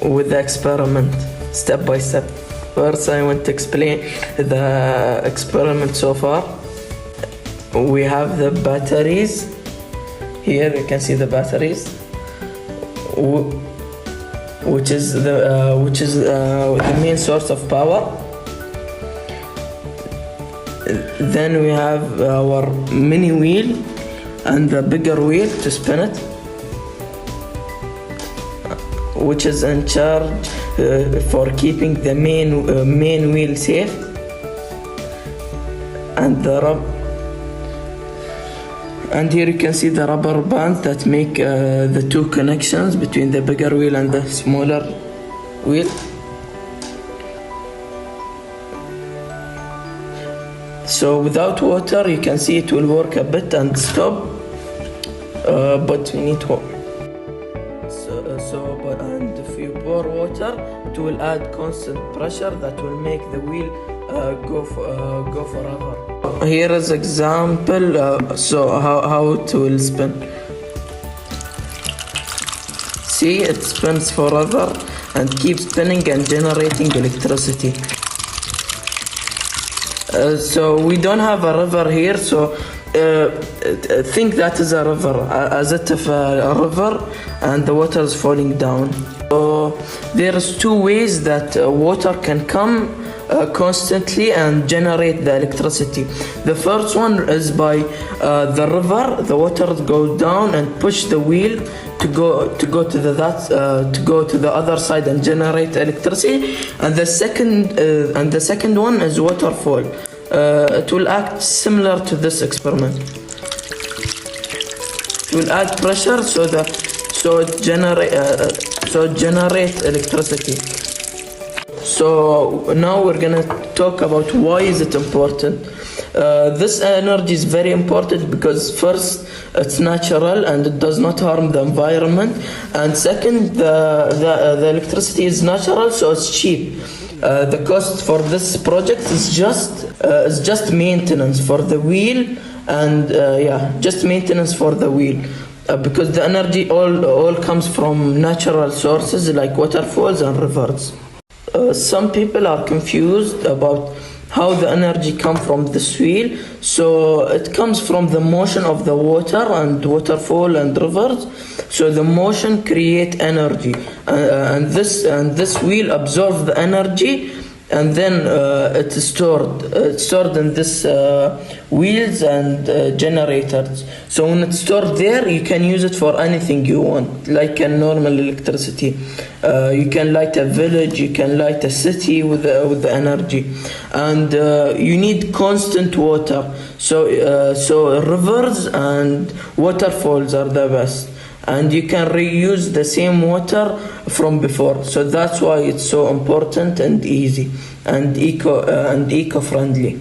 with the experiment step by step. First, I want to explain the experiment so far. We have the batteries. Here you can see the batteries, which is the main source of power. Then we have our mini wheel and the bigger wheel to spin it, which is in charge for keeping the main wheel safe, and here you can see the rubber bands that make the two connections between the bigger wheel and the smaller wheel. So without water you can see it will work a bit and stop, but we need water. And if you pour water, it will add constant pressure that will make the wheel go forever. Here is example, so how it will spin. See, it spins forever and keeps spinning and generating electricity. So we don't have a river here, so think that is a river, as if a river and the water is falling down. So there's two ways that water can come constantly and generate the electricity. The first one is by the river. The water goes down and push the wheel to go to the other side and generate electricity. And the second one is waterfall. It will act similar to this experiment. It will add pressure so it generates electricity. So now we're gonna talk about why is it important. This energy is very important because first, it's natural and it does not harm the environment, and second, the electricity is natural, so it's cheap. The cost for this project is just maintenance for the wheel, and just maintenance for the wheel, because the energy all comes from natural sources like waterfalls and rivers. Some people are confused about how the energy comes from this wheel. So it comes from the motion of the water and waterfall and rivers. So the motion create energy, and this wheel absorbs the energy, and then it's stored in this wheels and generators. So when it's stored there, you can use it for anything you want, like a normal electricity. You can light a village, you can light a city with the energy, and you need constant water. So rivers and waterfalls are the best, and you can reuse the same water from before. So that's why it's so important and easy and eco-friendly.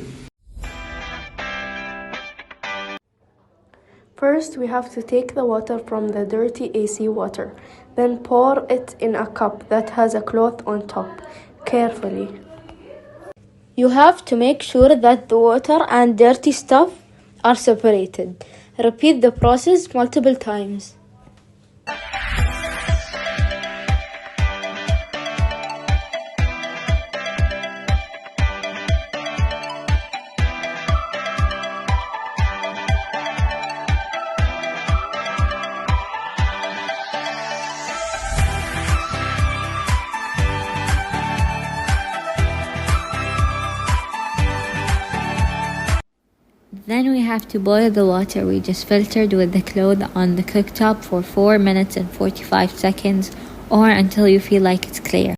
First, we have to take the water from the dirty AC water, then pour it in a cup that has a cloth on top, carefully. You have to make sure that the water and dirty stuff are separated. Repeat the process multiple times. When we have to boil the water, we just filtered with the cloth on the cooktop for 4 minutes and 45 seconds or until you feel like it's clear.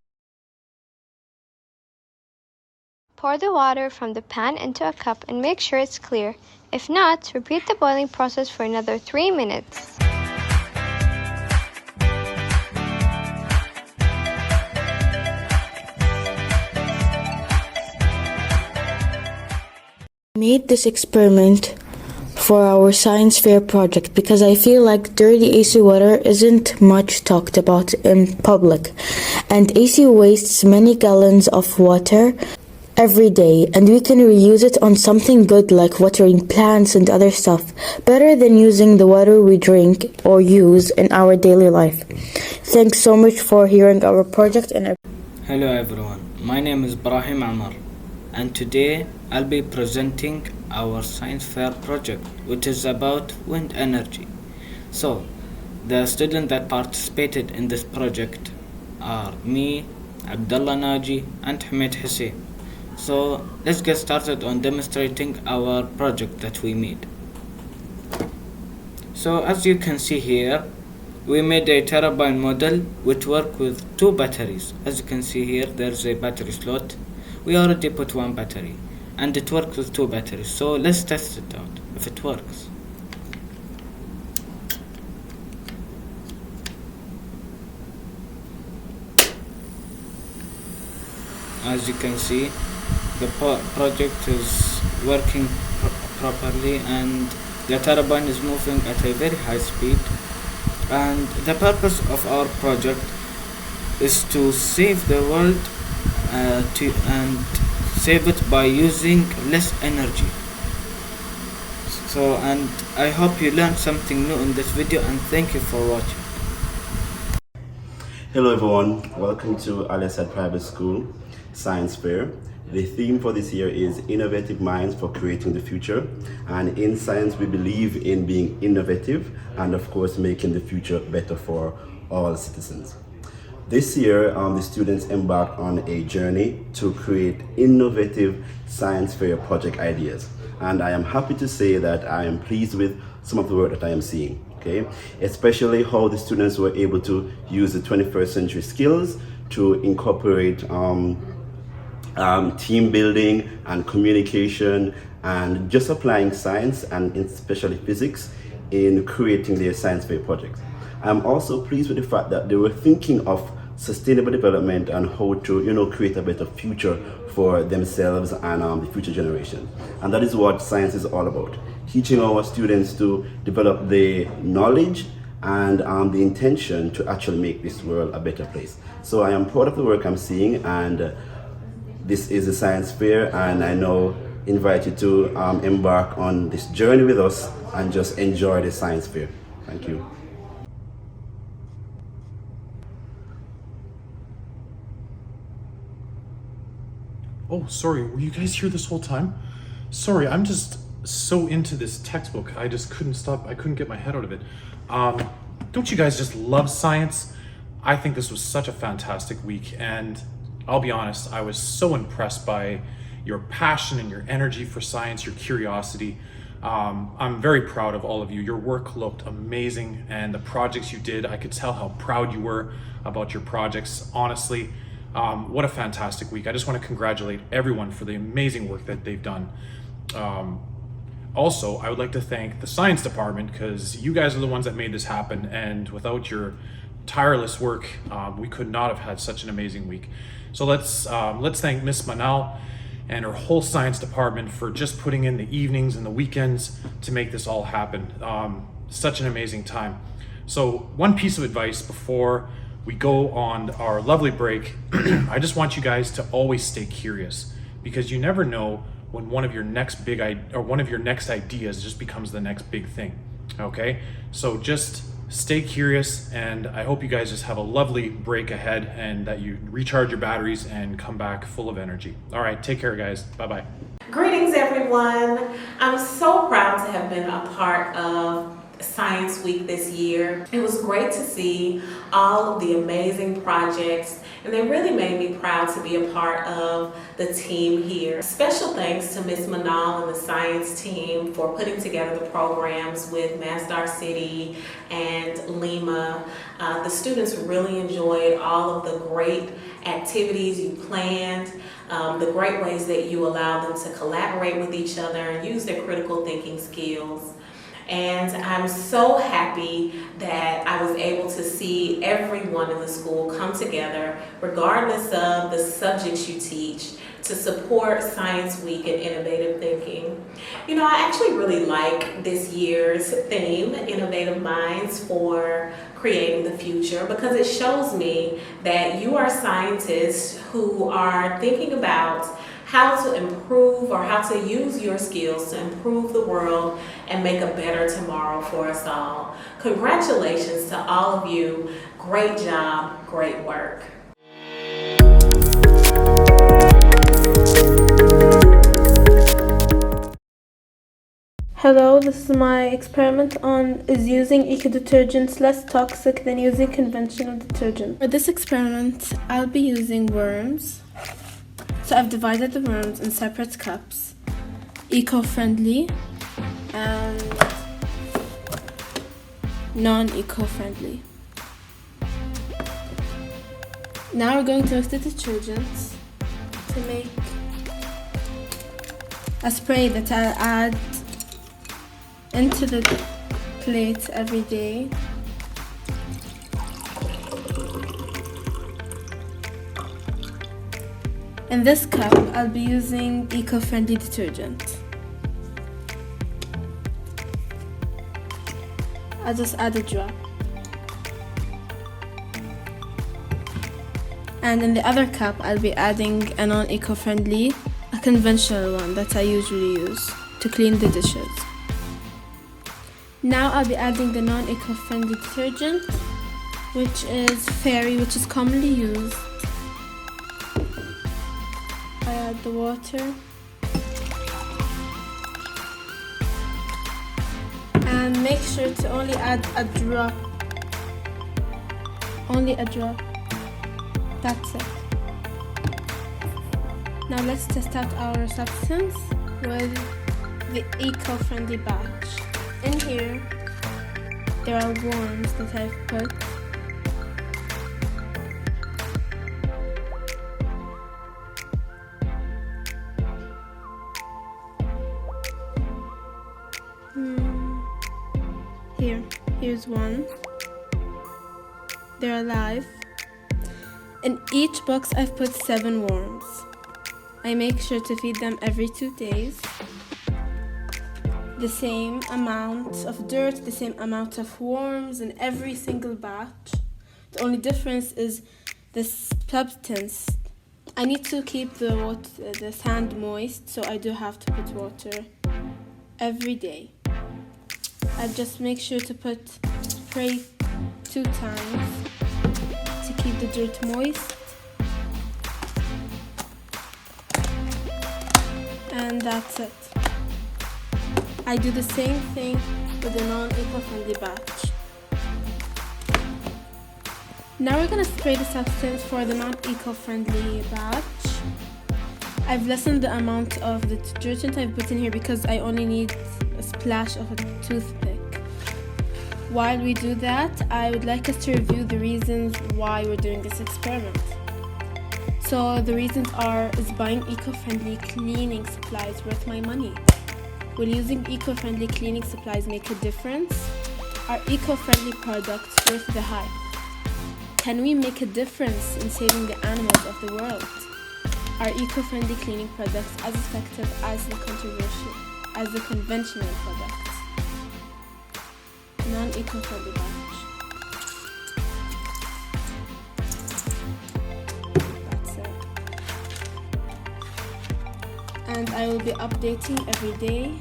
Pour the water from the pan into a cup and make sure it's clear. If not, repeat the boiling process for another 3 minutes. I made this experiment for our science fair project because I feel like dirty AC water isn't much talked about in public, and AC wastes many gallons of water every day, and we can reuse it on something good like watering plants and other stuff, better than using the water we drink or use in our daily life. Thanks so much for hearing our project. Hello everyone, my name is Brahim Amar, and today I'll be presenting our science fair project, which is about wind energy. So, the students that participated in this project are me, Abdullah Naji, and Hamid Hussein. So, let's get started on demonstrating our project that we made. So, as you can see here, we made a turbine model which works with 2 batteries. As you can see here, there's a battery slot. We already put 1 battery, and it works with 2 batteries. So let's test it out if it works. As you can see, the project is working properly, and the turbine is moving at a very high speed. And the purpose of our project is to save the world and save it by using less energy. So, and I hope you learned something new in this video, and thank you for watching. Hello everyone, welcome to Alyasat Private School Science Fair. The theme for this year is Innovative Minds for Creating the Future, and in science we believe in being innovative and of course making the future better for all citizens. This year the students embarked on a journey to create innovative science fair project ideas, and I am happy to say that I am pleased with some of the work that I am seeing. Okay, especially how the students were able to use the 21st century skills to incorporate team building and communication and just applying science and especially physics in creating their science fair projects. I'm also pleased with the fact that they were thinking of sustainable development and how to create a better future for themselves and the future generation. And that is what science is all about, teaching our students to develop the knowledge and the intention to actually make this world a better place. So I am proud of the work I'm seeing, and this is a science fair, and I now invite you to embark on this journey with us and just enjoy the science fair. Thank you. Oh, sorry, were you guys here this whole time? Sorry, I'm just so into this textbook. I just couldn't stop. I couldn't get my head out of it. Don't you guys just love science? I think this was such a fantastic week, and I'll be honest, I was so impressed by your passion and your energy for science, your curiosity. I'm very proud of all of you. Your work looked amazing, and the projects you did, I could tell how proud you were about your projects. Honestly, what a fantastic week. I just want to congratulate everyone for the amazing work that they've done. Also, I would like to thank the science department, because you guys are the ones that made this happen, and without your tireless work, we could not have had such an amazing week. So let's thank Miss Manal and her whole science department for just putting in the evenings and the weekends to make this all happen. Such an amazing time. So one piece of advice before we go on our lovely break, I just want you guys to always stay curious, because you never know when one of your next ideas just becomes the next big thing. Okay, so just stay curious, and I hope you guys just have a lovely break ahead and that you recharge your batteries and come back full of energy. All right, take care guys, bye-bye. Greetings everyone. I'm so proud to have been a part of Science Week this year. It was great to see all of the amazing projects and they really made me proud to be a part of the team here. Special thanks to Ms. Manal and the science team for putting together the programs with Masdar City and Lima. The students really enjoyed all of the great activities you planned, the great ways that you allowed them to collaborate with each other and use their critical thinking skills. And I'm so happy that I was able to see everyone in the school come together, regardless of the subjects you teach, to support Science Week and innovative thinking. You know, I actually really like this year's theme, Innovative Minds for Creating the Future, because it shows me that you are scientists who are thinking about how to improve or how to use your skills to improve the world and make a better tomorrow for us all. Congratulations to all of you. Great job, great work. Hello, this is my experiment on is using eco detergents less toxic than using conventional detergent. For this experiment, I'll be using worms. So I've divided the worms in separate cups, eco-friendly and non-eco-friendly. Now we're going to mix the detergents to make a spray that I'll add into the plate every day. In this cup, I'll be using eco-friendly detergent. I'll just add a drop. And in the other cup, I'll be adding a non-eco-friendly, a conventional one that I usually use to clean the dishes. Now I'll be adding the non-eco-friendly detergent, which is Fairy, which is commonly used. I add the water and make sure to only add a drop. Only a drop. That's it. Now let's test out our substance with the eco-friendly batch. In here, there are worms that I've put. Here's one. They're alive. In each box I've put 7 worms. I make sure to feed them every 2 days. The same amount of dirt, the same amount of worms in every single batch. The only difference is the substance. I need to keep the sand moist, so I do have to put water every day. I just make sure to put spray 2 times to keep the dirt moist. And that's it. I do the same thing with the non-eco-friendly batch. Now we're gonna spray the substance for the non-eco-friendly batch. I've lessened the amount of the detergent I've put in here because I only need a splash of a toothpick. While we do that, I would like us to review the reasons why we're doing this experiment. So the reasons are, is buying eco-friendly cleaning supplies worth my money? Will using eco-friendly cleaning supplies make a difference? Are eco-friendly products worth the hype? Can we make a difference in saving the animals of the world? Are eco-friendly cleaning products as effective as the conventional products? Non-eco-friendly batch. That's it. And I will be updating every day.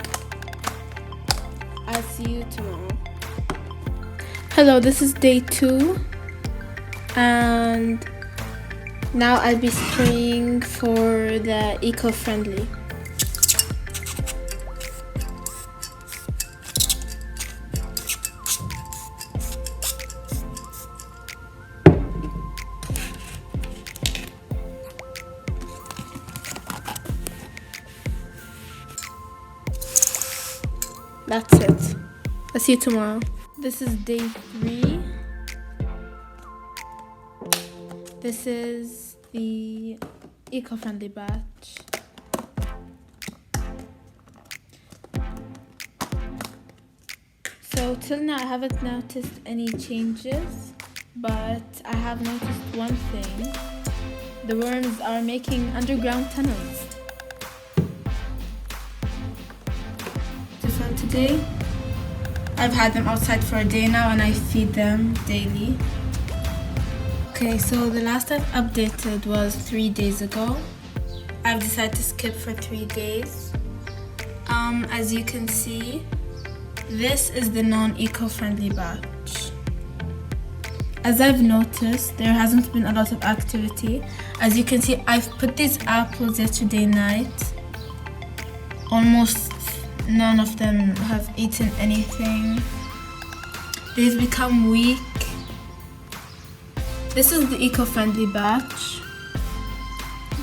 I'll see you tomorrow. Hello, this is day 2. And now I'll be spraying for the eco-friendly. That's it. I'll see you tomorrow. This is day 3. This is the eco-friendly batch. So till now I haven't noticed any changes, but I have noticed one thing. The worms are making underground tunnels. So today I've had them outside for a day now and I feed them daily. Okay, so the last I've updated was 3 days ago. I've decided to skip for 3 days. As you can see, this is the non-eco-friendly batch. As I've noticed, there hasn't been a lot of activity. As you can see, I've put these apples yesterday night. Almost none of them have eaten anything. They've become weak. This is the eco-friendly batch.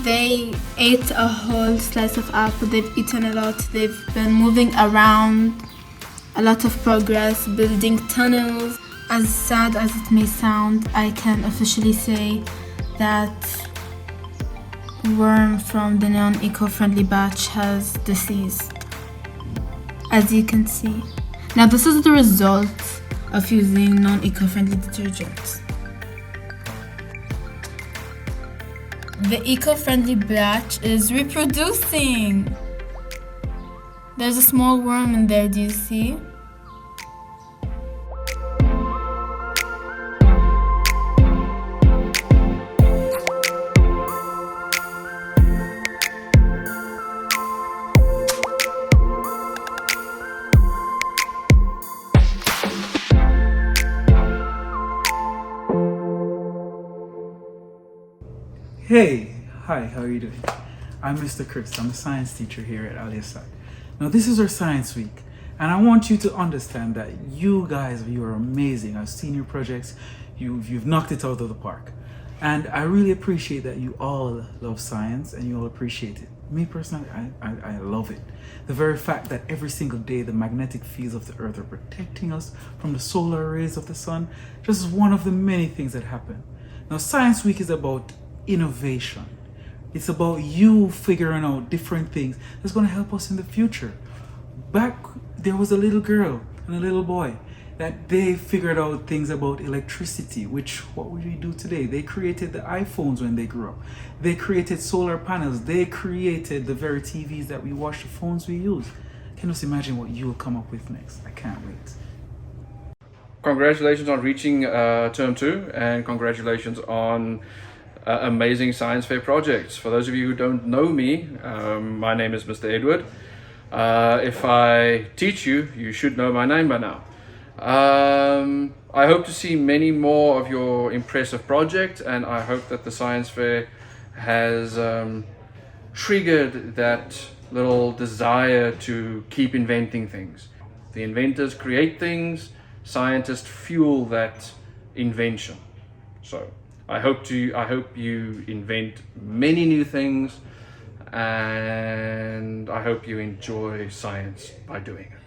They ate a whole slice of apple. They've eaten a lot. They've been moving around. A lot of progress, building tunnels. As sad as it may sound, I can officially say that worm from the non-eco-friendly batch has deceased. As you can see. Now this is the result of using non-eco-friendly detergents. The eco-friendly batch is reproducing. There's a small worm in there, do you see? Hey, hi, how are you doing? I'm Mr. Chris. I'm a science teacher here at ALYASAT. Now this is our science week and I want you to understand that you guys, you are amazing. I've seen your projects, you've knocked it out of the park. And I really appreciate that you all love science and you all appreciate it. Me personally, I love it. The very fact that every single day the magnetic fields of the earth are protecting us from the solar rays of the sun, just one of the many things that happen. Now Science Week is about innovation. It's about you figuring out different things that's going to help us in the future. Back there was a little girl and a little boy that they figured out things about electricity, which what would we do today? They created the iPhones when they grew up. They created solar panels. They created the very TVs that we watch, the phones we use. Can you just imagine what you'll come up with next? I can't wait. Congratulations on reaching term 2 and congratulations on amazing science fair projects. For those of you who don't know me, my name is Mr. Edward. If I teach you, you should know my name by now. I hope to see many more of your impressive projects, and I hope that the science fair has triggered that little desire to keep inventing things. The inventors create things, scientists fuel that invention. So I hope you invent many new things, and I hope you enjoy science by doing it.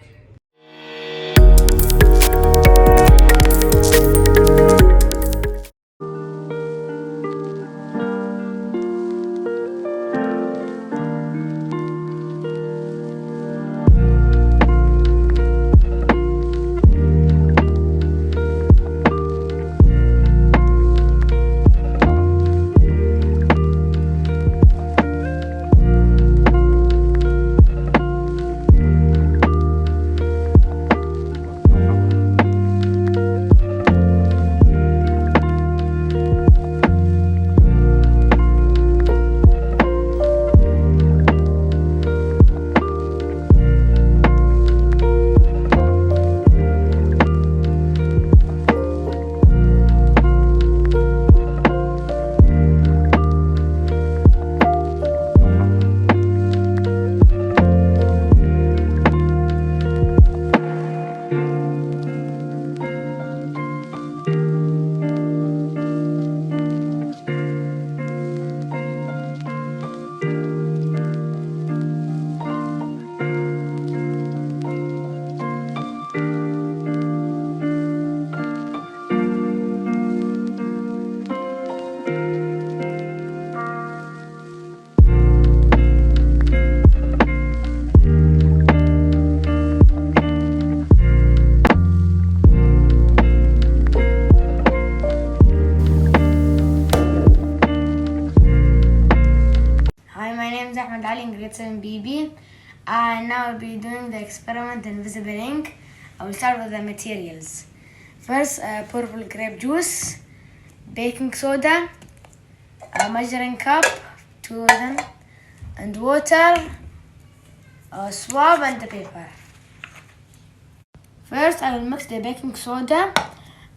Mohammed Ali in grade 7 BB. And now I'll be doing the experiment in invisible ink. I will start with the materials. First, purple grape juice, baking soda, a measuring cup, 2 of them, and water, a swab, and the paper. First, I will mix the baking soda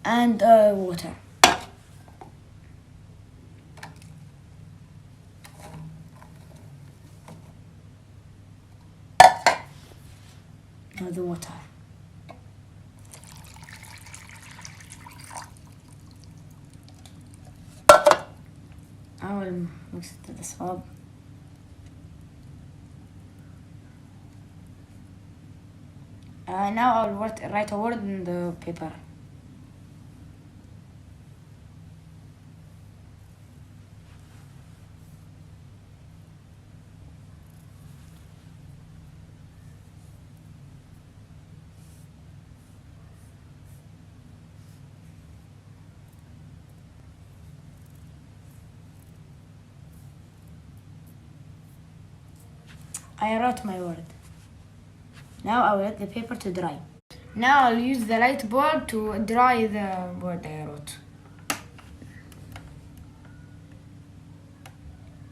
and water. Now the water. I will mix it to the swab. Now I will write a word in the paper. I wrote my word. Now I will let the paper to dry. Now I'll use the light bulb to dry the word I wrote.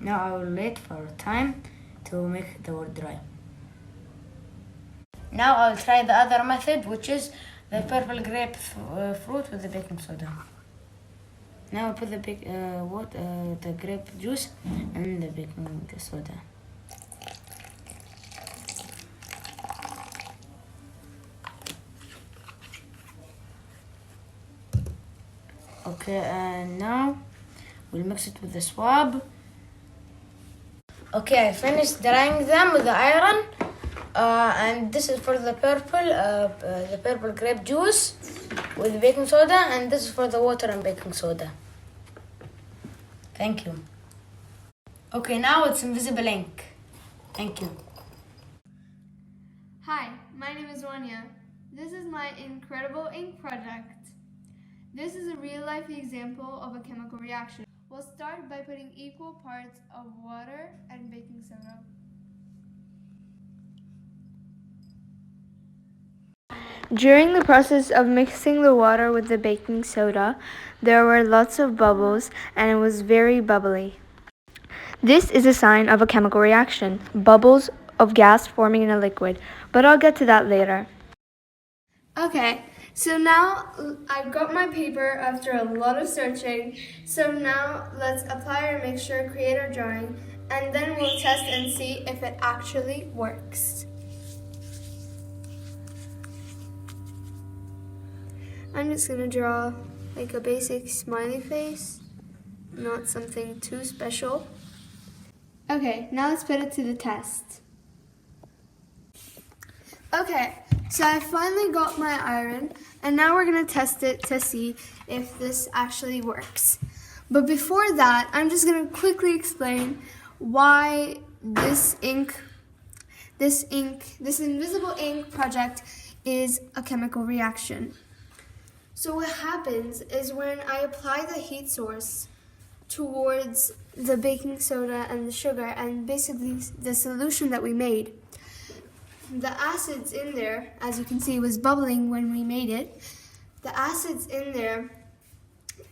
Now I will wait for time to make the word dry. Now I'll try the other method, which is the purple grape fruit with the baking soda. Now I'll put the grape juice and the baking soda. Okay, and now we'll mix it with the swab. Okay, I finished drying them with the iron. And this is for the purple grape juice with baking soda, and this is for the water and baking soda. Thank you. Okay, now it's invisible ink. Thank you. Hi, my name is Wanya. This is my incredible ink project. This is a real-life example of a chemical reaction. We'll start by putting equal parts of water and baking soda. During the process of mixing the water with the baking soda, there were lots of bubbles and it was very bubbly. This is a sign of a chemical reaction, bubbles of gas forming in a liquid, but I'll get to that later. Okay, so now I've got my paper after a lot of searching, so now let's apply our mixture, create our drawing, and then we'll test and see if it actually works. I'm just going to draw like a basic smiley face, not something too special. Okay, now let's put it to the test. Okay, so I finally got my iron, and now we're going to test it to see if this actually works. But before that, I'm just going to quickly explain why this invisible ink project is a chemical reaction. So what happens is when I apply the heat source towards the baking soda and the sugar and basically the solution that we made, the acids in there, as you can see, was bubbling when we made it. The acids in there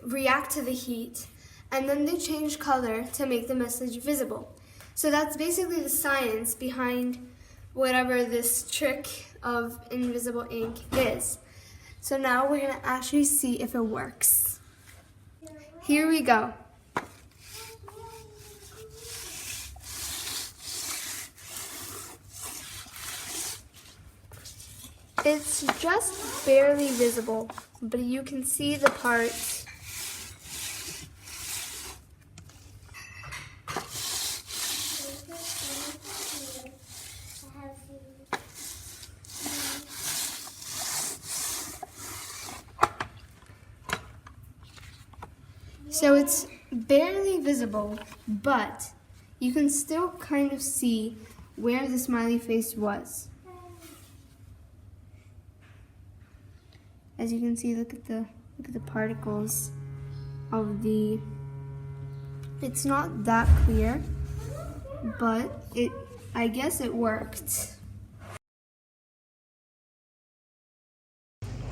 react to the heat and then they change color to make the message visible. So that's basically the science behind whatever this trick of invisible ink is. So now we're going to actually see if it works. Here we go. It's just barely visible, but you can see the parts. So it's barely visible, but you can still kind of see where the smiley face was. As you can see, look at the particles of the. It's not that clear, but I guess it worked.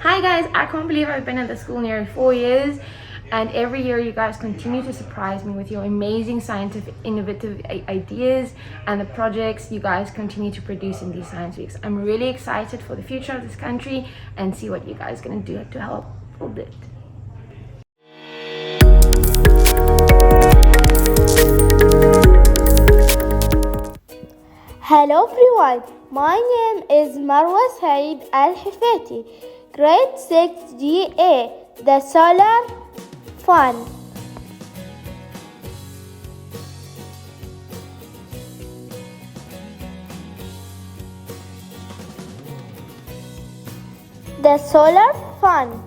Hi guys, I can't believe I've been at the school nearly 4 years, and every year you guys continue to surprise me with your amazing scientific innovative ideas and the projects you guys continue to produce in these science weeks. I'm really excited for the future of this country and see what you guys are going to do to help build it. Hello everyone, my name is Marwa Saeed Al-Hifati, grade 6 GA, the Solar Fun. The Solar Fun.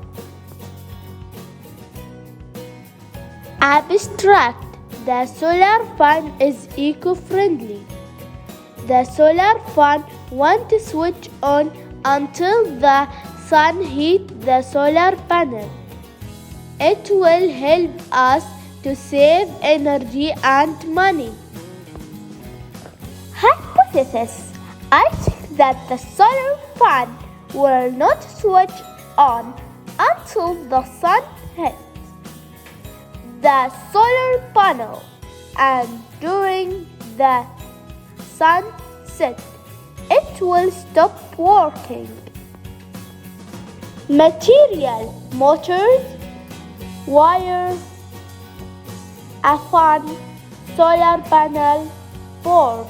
Abstract. The solar fan is eco-friendly. The solar fan won't switch on until the sun heats the solar panel. It will help us to save energy and money. Hypothesis. I think that the solar fan will not switch on until the sun hits the solar panel, and during the sunset it will stop working. Material: motors, wires, a fan, solar panel, board.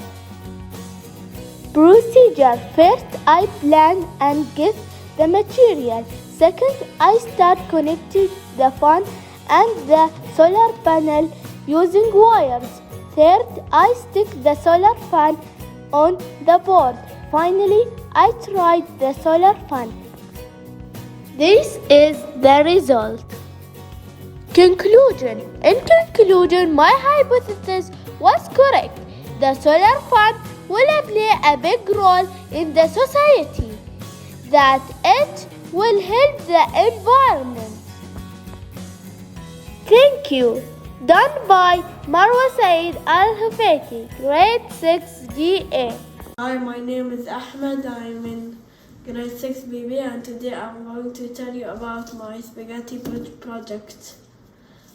Procedure: first I plan and get the material. Second, I start connecting the fan and the solar panel using wires. Third, I stick the solar fan on the board. Finally, I tried the solar fan. This is the result. Conclusion. In conclusion, my hypothesis was correct. The solar fan will play a big role in the society, that it will help the environment. Thank you. Done by Marwa Saeed Al-Hufati, grade 6 GA. Hi, my name is Ahmed. I'm in grade 6 BB, and today I'm going to tell you about my spaghetti project.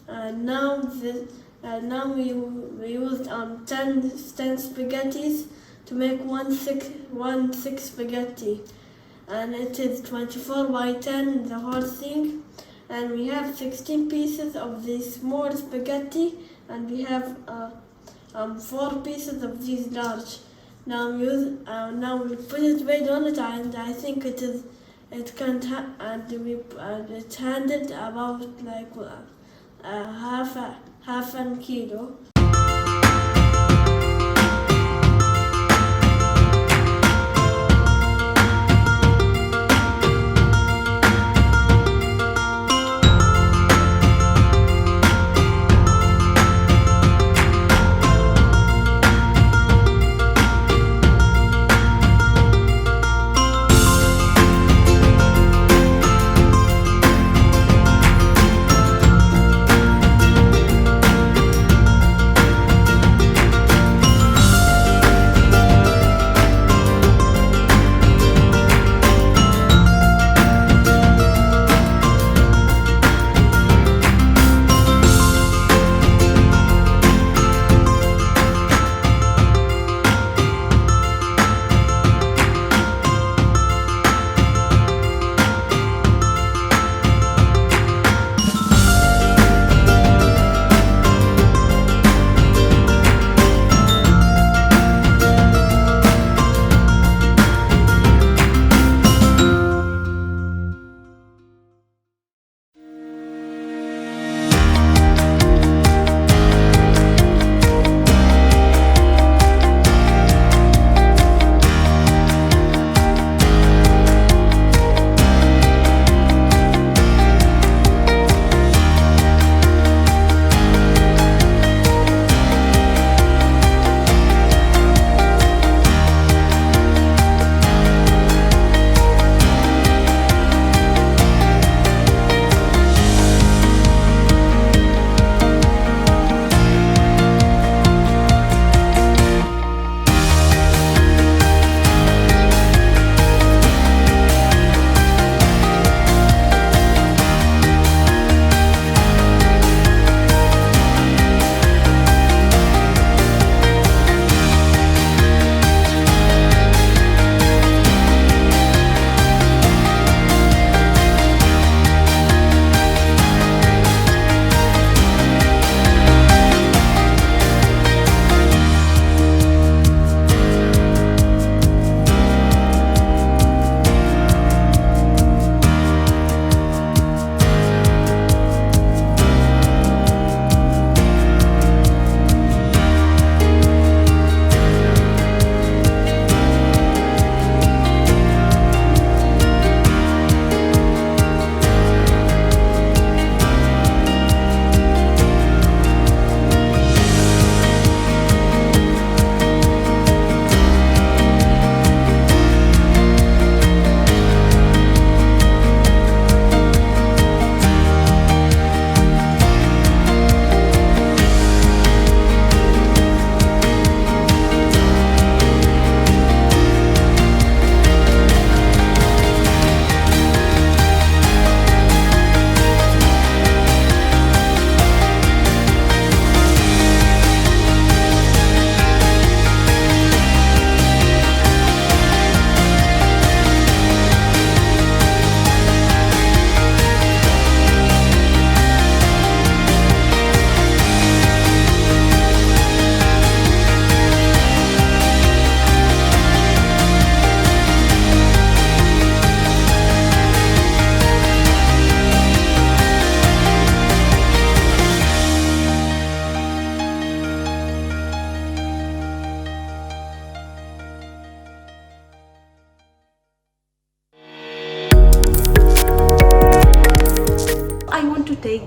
Now we used 10 spaghettis to make one thick spaghetti, and it is 24 by 10 the whole thing. And we have 16 pieces of this small spaghetti, and we have 4 pieces of these large. Now we put it weight on it, and I think it handled about like half a kilo.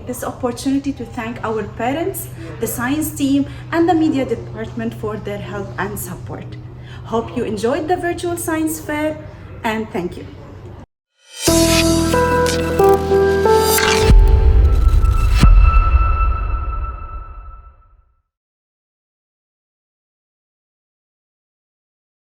take this opportunity to thank our parents, the science team, and the media department for their help and support. Hope you enjoyed the virtual science fair, and thank you.